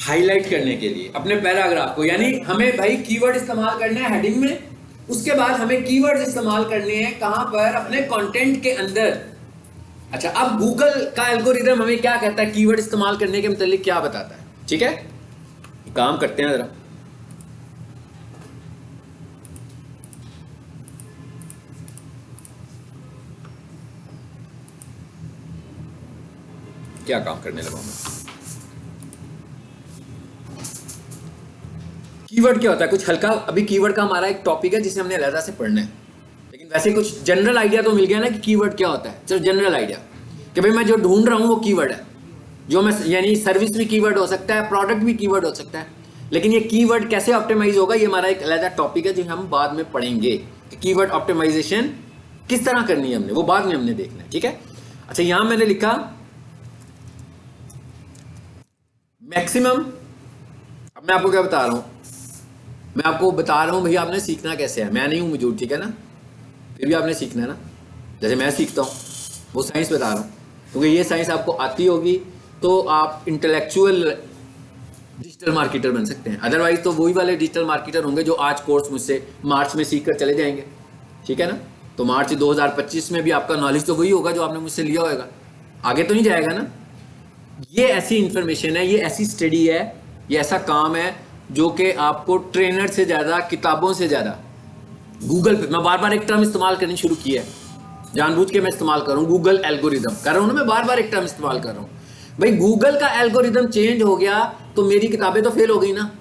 हाईलाइट करने के लिए अपने पैराग्राफ को। यानी हमें भाई कीवर्ड इस्तेमाल करना है हेडिंग में, उसके बाद हमें कीवर्ड्स इस्तेमाल करने हैं कहां पर, अपने कंटेंट के अंदर। अच्छा, अब गूगल का एल्गोरिदम हमें क्या कहता है, कीवर्ड इस्तेमाल करने के मतलब क्या बताता है, ठीक है। काम करते हैं जरा, क्या काम करने लगा मैं। कीवर्ड क्या होता है, कुछ हल्का, अभी कीवर्ड का हमारा एक टॉपिक है जिसे हमने अलग से पढ़ना है, लेकिन वैसे कुछ जनरल आइडिया तो मिल गया ना कि कीवर्ड क्या होता है। चलो जनरल आइडिया कि भाई मैं जो ढूंढ रहा हूं वो कीवर्ड है, जो मैं, यानी सर्विस भी कीवर्ड हो सकता है, प्रोडक्ट भी कीवर्ड हो सकता है, लेकिन ये कीवर्ड कैसे ऑप्टिमाइज होगा, ये हमारा एक अलग टॉपिक है जो हम बाद में पढ़ेंगे कि कीवर्ड ऑप्टिमाइजेशन किस तरह करनी है हमने, वो बाद में हमने देखना है, ठीक है। अच्छा, यहां मैंने लिखा मैक्सिमम। अब मैं आपको क्या बता रहा हूं, मैं आपको बता रहा हूं भैया आपने सीखना कैसे है, मैं नहीं हूं मौजूद, ठीक है ना, फिर भी आपने सीखना है ना, जैसे मैं सीखता हूं वो साइंस बता रहा हूं, क्योंकि ये साइंस आपको आती होगी तो आप इंटेलेक्चुअल डिजिटल मार्केटर बन सकते हैं, अदरवाइज तो वही वाले डिजिटल मार्केटर होंगे जो आज कोर्स मुझसे मार्च में सीख कर चले जाएंगे, ठीक है ना। तो मार्च 2025 में भी आपका नॉलेज तो वही होगा जो आपने मुझसे लिया होगा, आगे तो नहीं जाएगा ना। ये ऐसी इंफॉर्मेशन है, ये ऐसी स्टडी है, ये ऐसा काम है जो कि आपको ट्रेनर से ज़्यादा, किताबों से ज़्यादा, गूगल पे, मैं बार बार एक टर्म इस्तेमाल करनी शुरू की है, जानबूझ के मैं इस्तेमाल कर रहा हूँ, गूगल एल्गोरिदम कर रहा हूँ ना, मैं बार बार एक टर्म इस्तेमाल कर रहा हूँ। भाई गूगल का एल्गोरिदम चेंज हो गया तो मेरी किताबें तो फेल हो गई ना।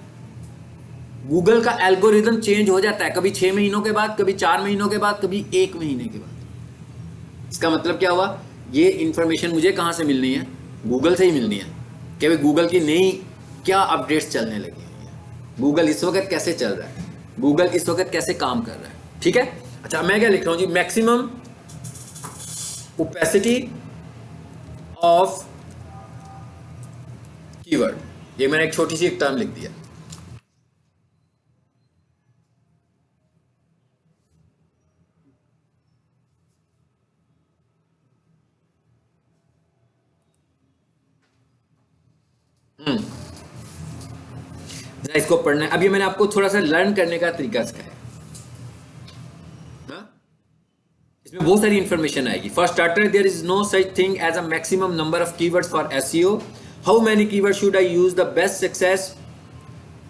गूगल का एल्गोरिदम चेंज हो जाता है, कभी 6 महीनों के बाद, कभी 4 महीनों के बाद, कभी 1 महीने के बाद। इसका मतलब क्या हुआ, ये इंफॉर्मेशन मुझे कहां से मिलनी है, गूगल से ही मिलनी है कि भाई गूगल की नई क्या अपडेट्स चलने लगी हैं, गूगल इस वक्त कैसे चल रहा है, गूगल इस वक्त कैसे काम कर रहा है। ठीक है, अच्छा मैं क्या लिख रहा हूं जी, मैक्सिमम ओपेसिटी ऑफ कीवर्ड, ये मैंने एक छोटी सी एक टर्म लिख दिया। जरा इसको पढ़ना है। अब ये मैंने आपको थोड़ा सा लर्न करने का तरीका सिखाया। हाँ? इसमें बहुत सारी इंफॉर्मेशन आएगी। For starter there is no such thing as a maximum number of keywords for SEO. How many keywords should I use the best success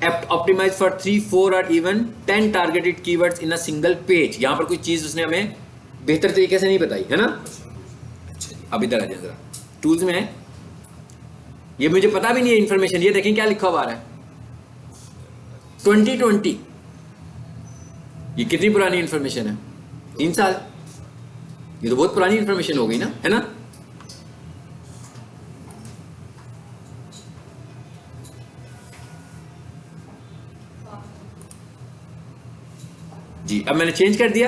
optimise for 3, 4 और even 10 targeted keywords in a single page. यहां पर कोई चीज उसने हमें बेहतर तरीके से नहीं बताई है ना। अच्छा जी, अब इधर आ जाए जरा, टूल्स में है, ये मुझे पता भी नहीं है इंफॉर्मेशन। ये देखें क्या लिखा हुआ आ रहा है, 2020। ये कितनी पुरानी इंफॉर्मेशन है, 3 साल। ये तो बहुत पुरानी इंफॉर्मेशन हो गई ना, है ना। जी अब मैंने चेंज कर दिया।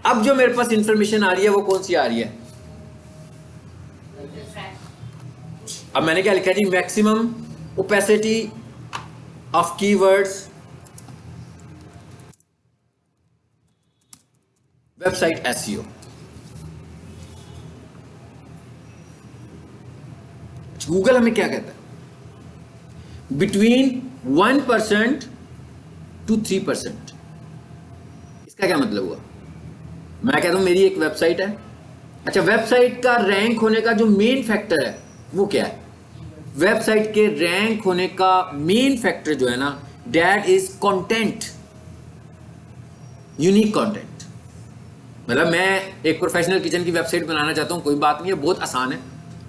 अब जो मेरे पास इंफॉर्मेशन आ रही है वो कौन सी आ रही है, अब मैंने क्या लिखा जी, maximum opacity of keywords website SEO. Google हमें क्या कहता है, बिटवीन 1% to 3%। इसका क्या मतलब हुआ, मैं कहता हूं मेरी एक वेबसाइट है। अच्छा, वेबसाइट का रैंक होने का जो मेन फैक्टर है वो क्या है, वेबसाइट के रैंक होने का मेन फैक्टर जो है ना, that is content, unique content. मतलब मैं एक प्रोफेशनल किचन की वेबसाइट बनाना चाहता हूं, कोई बात नहीं है, बहुत आसान है।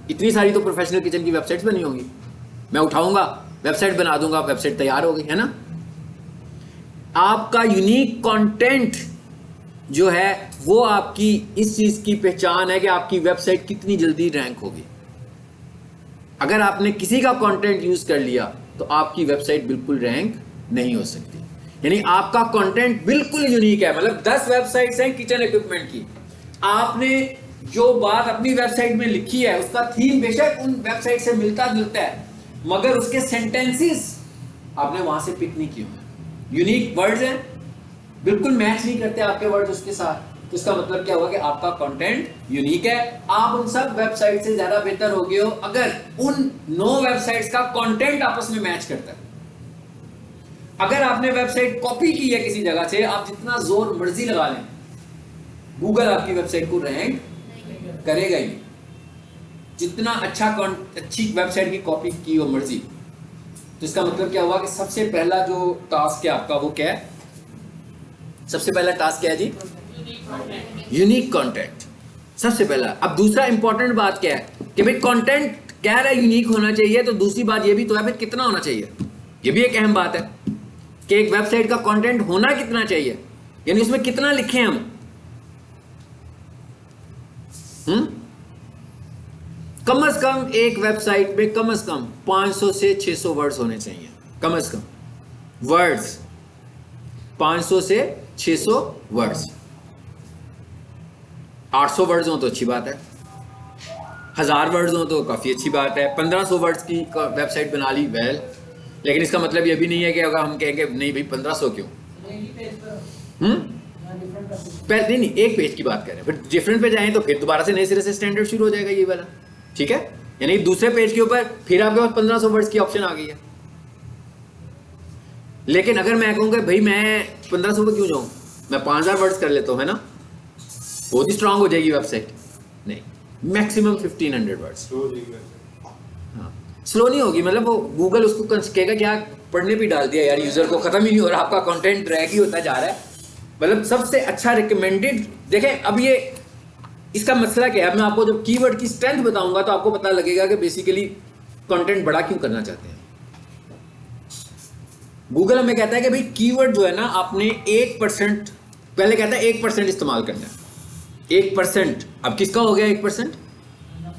इतनी सारी तो प्रोफेशनल किचन की वेबसाइट्स बनी होंगी, मैं उठाऊंगा वेबसाइट बना दूंगा, वेबसाइट तैयार हो गई, है ना। आपका यूनिक कंटेंट जो है वो आपकी इस चीज की पहचान है कि आपकी वेबसाइट कितनी जल्दी रैंक होगी। अगर आपने किसी का कंटेंट यूज कर लिया तो आपकी वेबसाइट बिल्कुल रैंक नहीं हो सकती। यानी आपका कंटेंट बिल्कुल यूनिक है। मतलब 10 वेबसाइट्स हैं किचन इक्विपमेंट की, आपने जो बात अपनी वेबसाइट में लिखी है उसका थीम बेशक उन वेबसाइट से मिलता जुलता है, मगर उसके सेंटेंसेस आपने वहां से पिक नहीं किए हैं। यूनिक वर्ड्स हैं, बिल्कुल मैच नहीं करते आपके वर्ड्स उसके साथ, तो इसका मतलब क्या हुआ कि आपका कंटेंट यूनिक है। आप उन सब वेबसाइट से ज्यादा बेहतर हो गए हो अगर उन 9 वेबसाइट्स का कंटेंट आपस में मैच करता है। अगर आपने वेबसाइट कॉपी की है किसी जगह से, आप जितना जोर मर्जी लगा लें, गूगल आपकी वेबसाइट को रैंक करेगा ही। जितना अच्छी वेबसाइट की कॉपी की हो मर्जी। तो इसका मतलब क्या हुआ कि सबसे पहला जो टास्क है आपका वो क्या है, सबसे पहला टास्क क्या है जी, यूनिक कंटेंट, सबसे पहला। अब दूसरा इंपॉर्टेंट बात क्या है कि भाई कंटेंट कह रहा है यूनिक होना चाहिए, तो दूसरी बात ये भी तो है भाई कितना होना चाहिए। ये भी एक अहम बात है कि एक वेबसाइट का कंटेंट होना कितना चाहिए, यानी उसमें कितना लिखे हम। कम से कम एक वेबसाइट में कम से कम 500 से 600 वर्ड्स होने चाहिए, कम से कम वर्ड्स 500 से 600 वर्ड्स। 800 वर्ड्स हो तो अच्छी बात है, 1000 वर्ड्स हो तो काफी अच्छी बात है, 1500 वर्ड्स की वेबसाइट बना ली वेल। लेकिन इसका मतलब ये भी नहीं है कि अगर हम कहेंगे नहीं भाई 1500 क्यों, नहीं एक पेज की बात करें, फिर डिफरेंट पे जाएं तो फिर दोबारा से नए सिरे से स्टैंडर्ड शुरू हो जाएगा ये वाला। ठीक है, यानी दूसरे पेज के ऊपर फिर आपके पास 1500 वर्ड्स की ऑप्शन आ गई है। लेकिन अगर मैं कहूंगा भाई मैं 1500 पे क्यों जाऊं, मैं 5000 वर्ड्स कर लेता हूं, है ना, बहुत ही स्ट्रांग हो जाएगी वेबसाइट। नहीं, मैक्सिमम 1500 वर्ड्स। हाँ, स्लो नहीं होगी, मतलब वो गूगल उसको कहेगा क्या पढ़ने भी डाल दिया यार, यूजर को खत्म ही नहीं हो रहा, आपका कंटेंट ड्रैग ही होता जा रहा है। मतलब सबसे अच्छा रिकमेंडेड, देखें अब ये इसका मसला क्या है, मैं आपको जब कीवर्ड की स्ट्रेंथ बताऊंगा तो आपको पता लगेगा कि बेसिकली कंटेंट बड़ा क्यों करना चाहते हैं। गूगल हमें कहता है कि भाई कीवर्ड जो है ना आपने 1%, पहले कहता है 1% इस्तेमाल करना है। 1%, अब किसका हो गया 1%?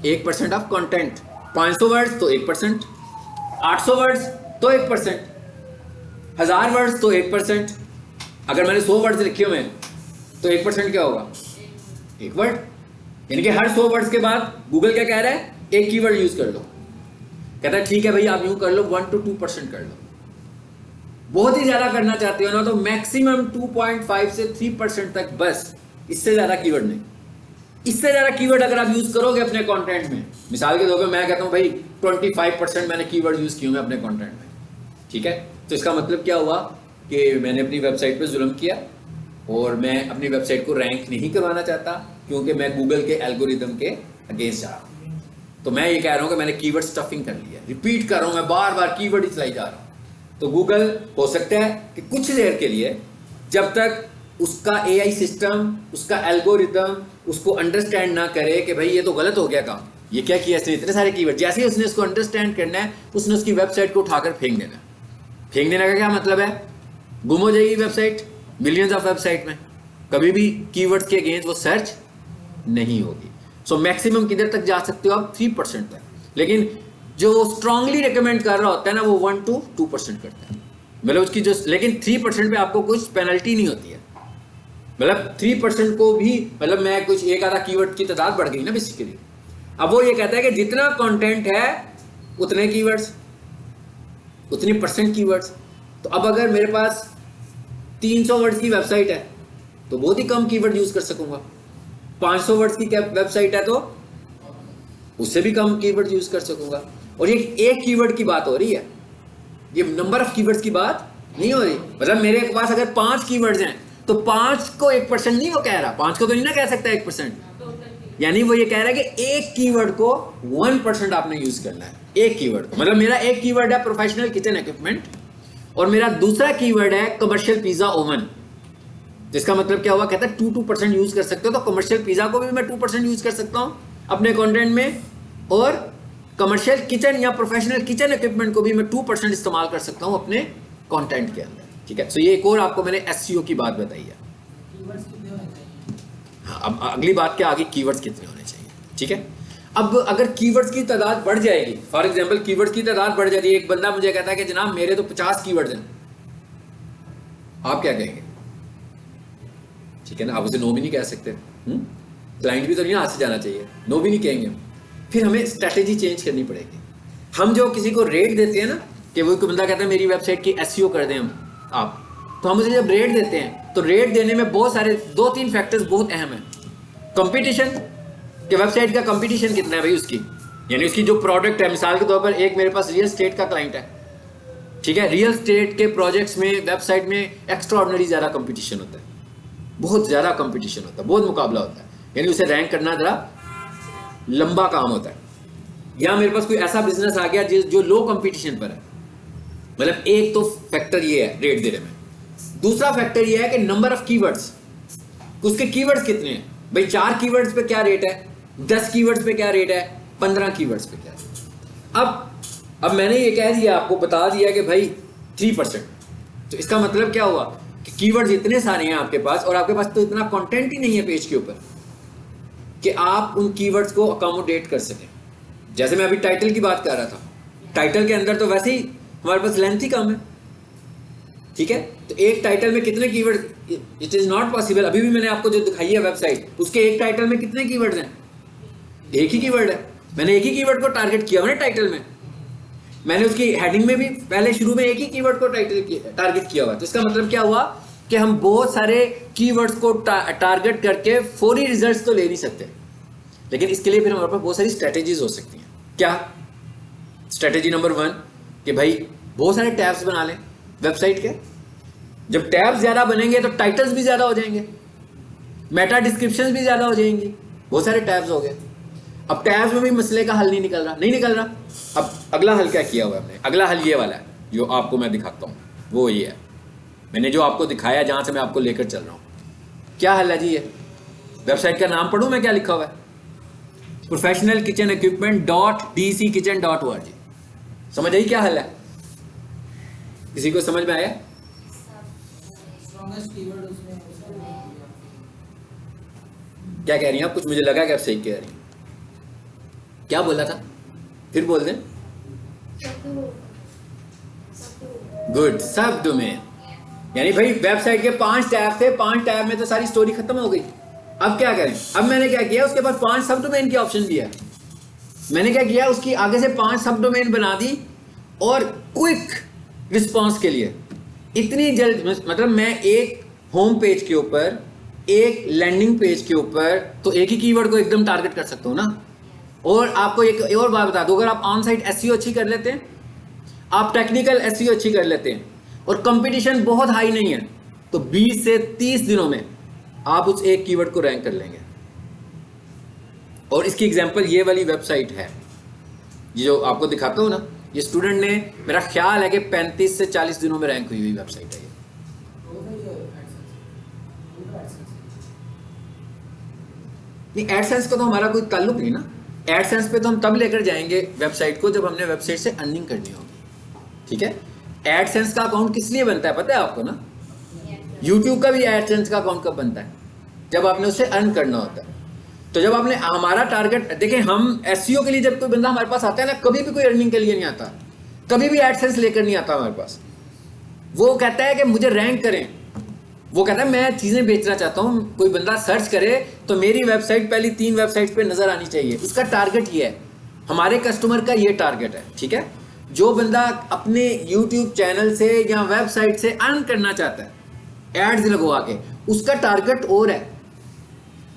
1% ऑफ कंटेंट। 500 वर्ड्स तो 1%, 800 वर्ड्स तो 1%, 1000 वर्ड्स तो 1%। अगर मैंने 100 वर्ड्स लिखे हुए हैं तो 1% क्या होगा? एक वर्ड। यानी कि हर 100 वर्ड्स के बाद गूगल क्या कह रहा है? एक कीवर्ड यूज कर लो। कहता है ठीक है भाई, आप यूं कर लो, 1 to 2% कर लो। बहुत ही ज्यादा करना चाहते हो ना तो मैक्सिमम 2.5 से 3% तक, बस, इससे ज्यादा कीवर्ड नहीं। इससे ज्यादा कीवर्ड अगर आप यूज करोगे अपने कंटेंट में, मिसाल के तौर पे मैं कहता हूं भाई 25% मैंने कीवर्ड यूज किए होंगे अपने कंटेंट में, ठीक है, तो इसका मतलब क्या हुआ कि मैंने अपनी वेबसाइट पे जुल्म किया और मैं अपनी वेबसाइट को रैंक नहीं करवाना चाहता क्योंकि मैं गूगल के एल्गोरिदम के अगेंस्ट जा रहा हूँ। तो मैं ये कह रहा हूँ कि मैंने कीवर्ड स्टफिंग कर लिया, रिपीट कर रहा हूँ, मैं बार बार कीवर्ड ही चलाई जा रहा हूँ। तो गूगल हो सकता है कि कुछ देर के लिए, जब तक उसका एआई सिस्टम, उसका एल्गोरिदम उसको अंडरस्टैंड ना करे कि भाई ये तो गलत हो गया काम, ये क्या किया इसने, इतने सारे कीवर्ड, जैसे ही उसने इसको अंडरस्टैंड करना है उसने उसकी वेबसाइट को उठाकर फेंक देना। फेंक देने का क्या मतलब है? गुम हो जाएगी वेबसाइट मिलियंस ऑफ वेबसाइट में, कभी भी कीवर्ड्स के अगेंस्ट वो सर्च नहीं होगी। सो मैक्सिमम किधर तक जा सकते हो आप? 3% तक। लेकिन जो स्ट्रांगली रिकमेंड कर रहा होता है ना वो 1 to 2% करता है, मतलब उसकी जो, लेकिन 3% पे आपको कुछ पेनल्टी नहीं होती है। मतलब 3% को भी, मतलब मैं कुछ एक आधा कीवर्ड की तादाद बढ़ गई ना बेसिकली। अब वो ये कहता है कि जितना कंटेंट है उतने कीवर्ड्स, उतनी % कीवर्ड्स। तो अब अगर मेरे पास 300 वर्ड्स की वेबसाइट है तो बहुत ही कम कीवर्ड यूज कर सकूंगा। 500 वर्ड्स की वेबसाइट है तो उससे भी कम कीवर्ड यूज कर सकूंगा। और ये एक कीवर्ड की बात हो रही है, ये नंबर ऑफ कीवर्ड्स की बात नहीं हो रही। मतलब मेरे पास अगर 5 कीवर्ड्स हैं तो 5 को 1% नहीं वो कह रहा, 5 को तो नहीं ना कह सकता 1%। यानी वो ये कह रहा है कि एक कीवर्ड को 1% आपने यूज करना है, एक कीवर्ड को। मतलब मेरा एक कीवर्ड है प्रोफेशनल किचन इक्विपमेंट और मेरा दूसरा कीवर्ड है कमर्शियल पिज्जा ओवन, जिसका मतलब क्या हुआ? कहता है 2% यूज कर सकते हो। तो कमर्शियल पिज्जा को भी मैं 2% यूज कर सकता हूं अपने कंटेंट में, और कमर्शियल किचन या प्रोफेशनल किचन इक्विपमेंट को भी मैं 2% इस्तेमाल कर सकता हूं अपने कंटेंट के अंदर, ठीक है। तो ये एक और आपको मैंने एसईओ की बात बताई है। हाँ, अब अगली बात क्या आगे, कीवर्ड्स कितने होने चाहिए, ठीक है। अब अगर कीवर्ड्स की तादाद बढ़ जाएगी, फॉर एग्जांपल कीवर्ड्स की तादाद बढ़ जाती है, एक बंदा मुझे कहता है कि जनाब मेरे तो 50 कीवर्ड्स हैं, आप क्या कहेंगे? ठीक है ना, आप उसे नो भी नहीं कह सकते, क्लाइंट भी तो नहीं हाथ से जाना चाहिए, नो भी नहीं कहेंगे। फिर हमें स्ट्रैटेजी चेंज करनी पड़ेगी। हम जो किसी को रेट देते हैं ना, कि वो कोई बंदा कहता है मेरी वेबसाइट की एसईओ कर दें हम आप, तो हम उसे जब रेट देते हैं तो रेट देने में बहुत सारे 2-3 फैक्टर्स बहुत अहम हैं। कंपटीशन, कि वेबसाइट का कंपटीशन कितना है भाई उसकी, यानी उसकी जो प्रोडक्ट है, मिसाल के तौर पर एक मेरे पास रियल स्टेट का क्लाइंट है, ठीक है, रियल स्टेट के प्रोजेक्ट्स में वेबसाइट में एक्स्ट्राऑर्डिनरी ज़्यादा कंपटीशन होता है, बहुत ज़्यादा कंपटीशन होता है, बहुत मुकाबला होता है, यानी उसे रैंक करना ज़रा लंबा काम होता है। या मेरे पास कोई ऐसा बिजनेस आ गया जो लो कंपटीशन पर है, मतलब एक तो फैक्टर ये है रेट देने में। दूसरा फैक्टर ये है कि नंबर ऑफ कीवर्ड्स, उसके कीवर्ड्स कितने हैं भाई, 4 कीवर्ड्स पे क्या रेट है, 10 कीवर्ड्स पे क्या रेट है, 15 कीवर्ड्स पे क्या है। अब मैंने ये कह दिया, आपको बता दिया कि भाई 3%, तो इसका मतलब क्या हुआ कि कीवर्ड्स इतने सारे हैं आपके पास, और आपके पास तो इतना कंटेंट ही नहीं है पेज के ऊपर कि आप उन कीवर्ड्स को अकोमोडेट कर सकें। जैसे मैं अभी टाइटल की बात कर रहा था, टाइटल के अंदर तो वैसे ही हमारे पास लेंथ ही कम है, ठीक है, तो एक टाइटल में कितने keyword, it is not possible. अभी भी मैंने आपको जो दिखाई है वेबसाइट, उसके एक टाइटल में कितने कीवर्ड्स हैं, एक ही कीवर्ड है। मैंने एक ही कीवर्ड को टारगेट किया मैंने टाइटल में, मैंने उसकी हेडिंग में भी पहले शुरू में एक ही कीवर्ड को टारगेट किया हुआ। तो इसका मतलब क्या हुआ कि हम बहुत सारे कीवर्ड्स को टारगेट करके फौरी रिजल्ट्स तो ले नहीं सकते, लेकिन इसके लिए फिर हमारे पास बहुत सारी स्ट्रेटेजीज हो सकती हैं। क्या स्ट्रेटेजी नंबर 1 कि भाई बहुत सारे टैब्स बना लें वेबसाइट के। जब टैब्स ज़्यादा बनेंगे तो टाइटल्स भी ज़्यादा हो जाएंगे, मेटा डिस्क्रिप्शंस भी ज़्यादा हो जाएंगी, बहुत सारे टैब्स हो गए। अब टैब्स में भी मसले का हल नहीं निकल रहा। अब अगला हल क्या किया हुआ है हमने, अगला हल ये वाला है जो आपको मैं दिखाता हूँ, वो ये है, मैंने जो आपको दिखाया जहाँ से मैं आपको लेकर चल रहा हूँ। क्या हल है जी ये, वेबसाइट का नाम पढ़ूं मैं, क्या लिखा हुआ है? Professional kitchen equipment .dckitchen.org। समझ आई क्या हल है? किसी को समझ में आया? क्या कह रही हैं आप? कुछ मुझे लगा कि आप सही कह रही हैं। क्या बोला था? फिर बोल दें। गुड, सब डोमेन। यानी भाई वेबसाइट के 5 टैब थे, 5 टैब में तो सारी स्टोरी खत्म हो गई। अब क्या करें? अब मैंने क्या किया, उसके बाद 5 सब डोमेन की ऑप्शन दिया। मैंने क्या किया, उसकी आगे से 5 सब डोमेन बना दी, और क्विक रिस्पांस के लिए इतनी जल्द, मतलब मैं एक होम पेज के ऊपर, एक लैंडिंग पेज के ऊपर तो एक ही कीवर्ड को एकदम टारगेट कर सकता हूं ना। और आपको एक और बात बता दूं, अगर आप ऑन साइट एसईओ अच्छी कर लेते हैं, आप टेक्निकल एसईओ अच्छी कर लेते हैं, और कंपटीशन बहुत हाई नहीं है, तो 20 से 30 दिनों में आप उस एक कीवर्ड को रैंक कर लेंगे। और इसकी एग्जांपल ये वाली वेबसाइट है, ये जो आपको दिखाता हूं ना, ये स्टूडेंट ने, मेरा ख्याल है कि 35 से 40 दिनों में रैंक हुई हुई वेबसाइट है ये। नहीं, एडसेंस का तो हमारा कोई ताल्लुक नहीं ना। एडसेंस पे तो हम तब लेकर जाएंगे वेबसाइट को जब हमने वेबसाइट से अर्निंग करनी होगी, ठीक है। एडसेंस का अकाउंट किस लिए बनता है पता है आपको ना? यूट्यूब का भी एडसेंस का अकाउंट कब बनता है? जब आपने उससे अर्न करना होता है। तो जब आपने, हमारा टारगेट देखें, हम एसईओ के लिए जब कोई बंदा हमारे पास आता है ना, कभी भी कोई अर्निंग के लिए नहीं आता, कभी भी एडसेंस लेकर नहीं आता हमारे पास। वो कहता है कि मुझे रैंक करें, वो कहता है मैं चीज़ें बेचना चाहता हूँ। कोई बंदा सर्च करे तो मेरी वेबसाइट पहली 3 वेबसाइट पे नज़र आनी चाहिए। उसका टारगेट ये है, हमारे कस्टमर का ये टारगेट है, ठीक है। जो बंदा अपने यूट्यूब चैनल से या वेबसाइट से अर्न करना चाहता है एड्स लगवा के, उसका टारगेट और है।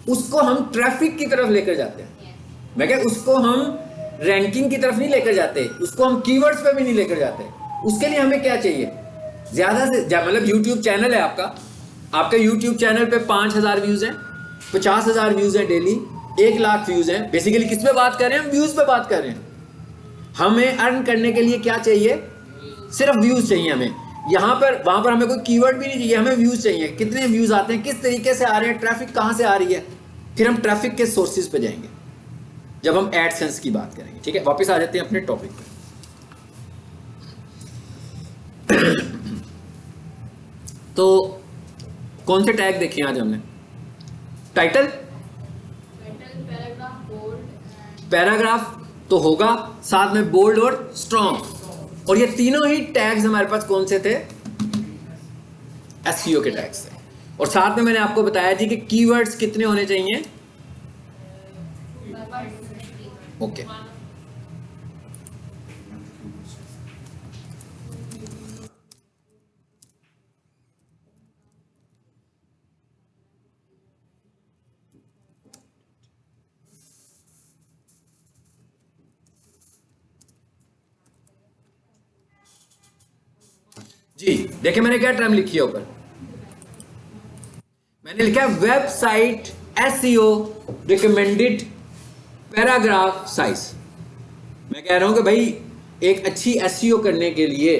उसको हम ट्रैफिक की तरफ लेकर जाते हैं। मैं क्या, उसको हम रैंकिंग की तरफ नहीं लेकर जाते, उसको हम कीवर्ड्स पे भी नहीं लेकर जाते। उसके लिए हमें क्या चाहिए? ज़्यादा से ज़्यादा, मतलब यूट्यूब चैनल है आपका, आपके YouTube चैनल पे 5000 व्यूज हैं, 50,000 व्यूज हैं डेली, 1 लाख व्यूज हैं। बेसिकली किस पे बात कर रहे हैं? हम व्यूज पे बात कर रहे हैं। हमें अर्न करने के लिए क्या चाहिए? सिर्फ व्यूज चाहिए हमें। यहाँ पर वहां पर हमें कोई कीवर्ड भी नहीं चाहिए, हमें व्यूज चाहिए। कितने व्यूज आते हैं, किस तरीके से आ रहे हैं, ट्रैफिक कहाँ से आ रही है, फिर हम ट्रैफिक के सोर्सेज पे जाएंगे जब हम एडसेंस की बात करेंगे, ठीक है। वापस आ जाते हैं अपने टॉपिक पे। तो कौन से टैग देखे आज हमने? टाइटल, पैराग्राफ तो होगा, साथ में बोल्ड और स्ट्रॉन्ग, और ये तीनों ही टैग्स हमारे पास कौन से थे? एसईओ के टैग्स थे। और साथ में मैंने आपको बताया जी कि कीवर्ड्स कितने होने चाहिए? ओके। जी देखिए, मैंने क्या टर्म लिखी है ऊपर? मैंने लिखा website SEO recommended paragraph size. मैं कह रहा हूं कि भाई एक अच्छी एसईओ करने के लिए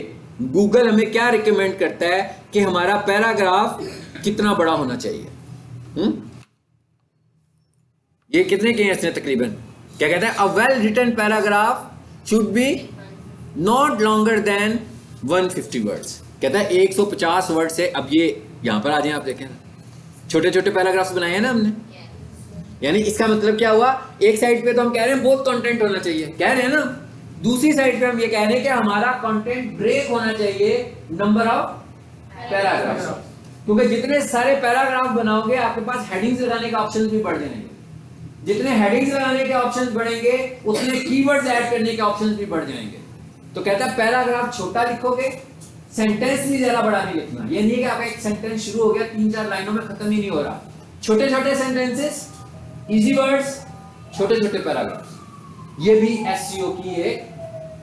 गूगल हमें क्या रिकमेंड करता है कि हमारा पैराग्राफ कितना बड़ा होना चाहिए। ये कितने के हैं इसने? तकरीबन क्या कहता है? A well written paragraph should be not longer than 150 words. कहता है 150 वर्ड से। अब ये यहां पर आ जाए, आप देखें छोटे छोटे पैराग्राफ्स बनाए हैं ना हमने। यानी इसका मतलब क्या हुआ? एक साइड पे तो हम कह रहे हैं बहुत कंटेंट होना चाहिए, कह रहे हैं ना, दूसरी साइड पे हम ये कह रहे हैं कि हमारा कंटेंट ब्रेक होना चाहिए नंबर ऑफ पैराग्राफ्स। क्योंकि जितने सारे पैराग्राफ बनाओगे आपके पास हेडिंग्स लगाने का ऑप्शन भी बढ़ जाएंगे। जितने हेडिंग्स लगाने के ऑप्शन बढ़ेंगे उतने कीवर्ड्स ऐड करने के ऑप्शन भी बढ़ जाएंगे। तो कहता है पैराग्राफ छोटा लिखोगे, सेंटेंस भी ज्यादा बड़ा नहीं लिखना। ये नहीं कि आपका एक सेंटेंस शुरू हो गया 3-4 लाइनों में खत्म ही नहीं हो रहा। छोटे छोटे सेंटेंसेस, इजी वर्ड्स, छोटे छोटे पैराग्राफ्स। ये भी एसईओ की एक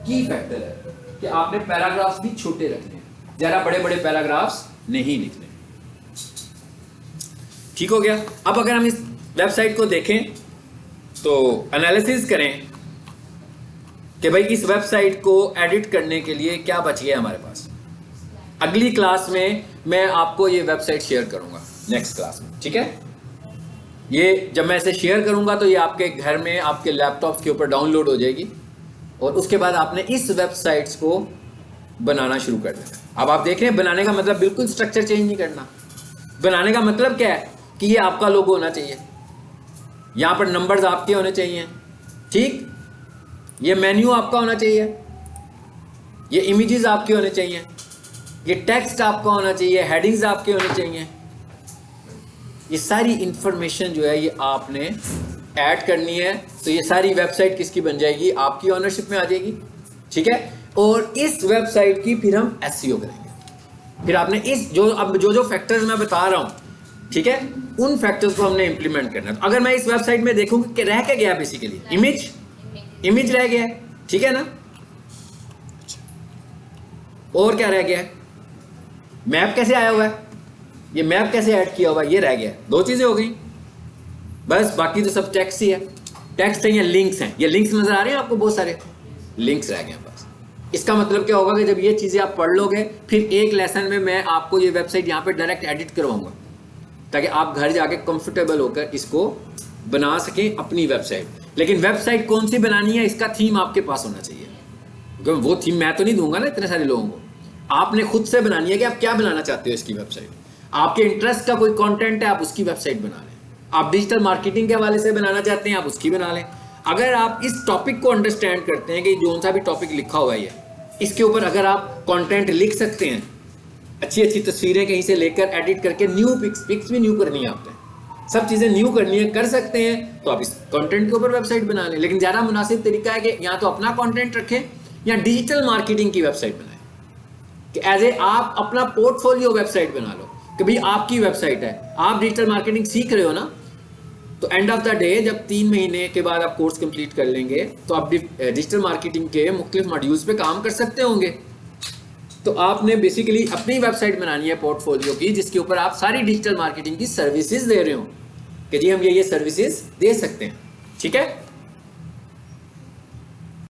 की फैक्टर है कि आपने पैराग्राफ्स भी छोटे रखने हैं, ज्यादा बड़े बड़े पैराग्राफ्स नहीं लिखने। ठीक हो गया। अब अगर हम इस वेबसाइट को देखें तो एनालिसिस करें कि भाई इस वेबसाइट को एडिट करने के लिए क्या बच गया हमारे पास। अगली क्लास में मैं आपको ये वेबसाइट शेयर करूंगा, नेक्स्ट क्लास में, ठीक है। ये जब मैं इसे शेयर करूंगा तो ये आपके घर में आपके लैपटॉप के ऊपर डाउनलोड हो जाएगी और उसके बाद आपने इस वेबसाइट्स को बनाना शुरू कर देना। अब आप देख रहे हैं बनाने का मतलब बिल्कुल स्ट्रक्चर चेंज नहीं करना। बनाने का मतलब क्या है कि ये आपका लोगो होना चाहिए, यहाँ पर नंबर्स आपके होने चाहिए, ठीक, ये मेन्यू आपका होना चाहिए, ये इमेजेस आपके होने चाहिए, ये टेक्स्ट आपका होना चाहिए, हेडिंग्स आपके होने चाहिए। ये सारी इंफॉर्मेशन जो है ये आपने ऐड करनी है। तो ये सारी वेबसाइट किसकी बन जाएगी? आपकी ऑनरशिप में आ जाएगी, ठीक है। और इस वेबसाइट की फिर हम एसईओ करेंगे। फिर आपने इस जो फैक्टर्स मैं बता रहा हूं, ठीक है, उन फैक्टर्स को हमने इंप्लीमेंट करना है। तो अगर मैं इस वेबसाइट में देखूंगा कि रह क्या गया, बेसिकली इमेज रह गया है, ठीक है ना, और क्या रह गया है, मैप कैसे आया हुआ है, ये मैप कैसे ऐड किया हुआ है, ये रह गया है। दो चीजें हो गई बस, बाकी तो सब टेक्स्ट ही है। टेक्स्ट है या लिंक्स हैं, ये लिंक्स नजर आ रहे हैं आपको, बहुत सारे लिंक्स रह गए हैं बस। इसका मतलब क्या होगा कि जब ये चीजें आप पढ़ लोगे फिर एक लेसन में मैं आपको ये वेबसाइट यहाँ पे डायरेक्ट एडिट करवाऊंगा ताकि आप घर जाके कंफर्टेबल होकर इसको बना सकें अपनी वेबसाइट। लेकिन वेबसाइट कौन सी बनानी है इसका थीम आपके पास होना चाहिए, क्योंकि वो थीम मैं तो नहीं दूंगा ना इतने सारे लोगों को। आपने खुद से बनानी है कि आप क्या बनाना चाहते हो इसकी वेबसाइट। आपके इंटरेस्ट का कोई कंटेंट है, आप उसकी वेबसाइट बना लें। आप डिजिटल मार्केटिंग के हवाले से बनाना चाहते हैं, आप उसकी बना लें। अगर आप इस टॉपिक को अंडरस्टैंड करते हैं कि जो सा भी टॉपिक लिखा हुआ है इसके ऊपर अगर आप कंटेंट लिख सकते हैं, अच्छी अच्छी तस्वीरें कहीं से लेकर एडिट करके न्यू पिक्स भी न्यू करनी है आपने, सब चीज़ें न्यू करनी है, कर सकते हैं, तो आप इस कंटेंट के ऊपर वेबसाइट बना लें। लेकिन ज़्यादा मुनासिब तरीका है कि या तो अपना कंटेंट रखें या डिजिटल मार्केटिंग की वेबसाइट बनाएं, कि एज ए आप अपना पोर्टफोलियो वेबसाइट बना लो कि भाई आपकी वेबसाइट है, आप डिजिटल मार्केटिंग सीख रहे हो ना, तो एंड ऑफ द डे जब 3 महीने के बाद आप कोर्स कंप्लीट कर लेंगे तो आप डिजिटल मार्केटिंग के मुख्तलिफ मॉड्यूल्स पे काम कर सकते होंगे। तो आपने बेसिकली अपनी वेबसाइट बनानी है पोर्टफोलियो की, जिसके ऊपर आप सारी डिजिटल मार्केटिंग की सर्विसेज दे रहे हो कि जी हम ये सर्विसेज दे सकते हैं, ठीक है।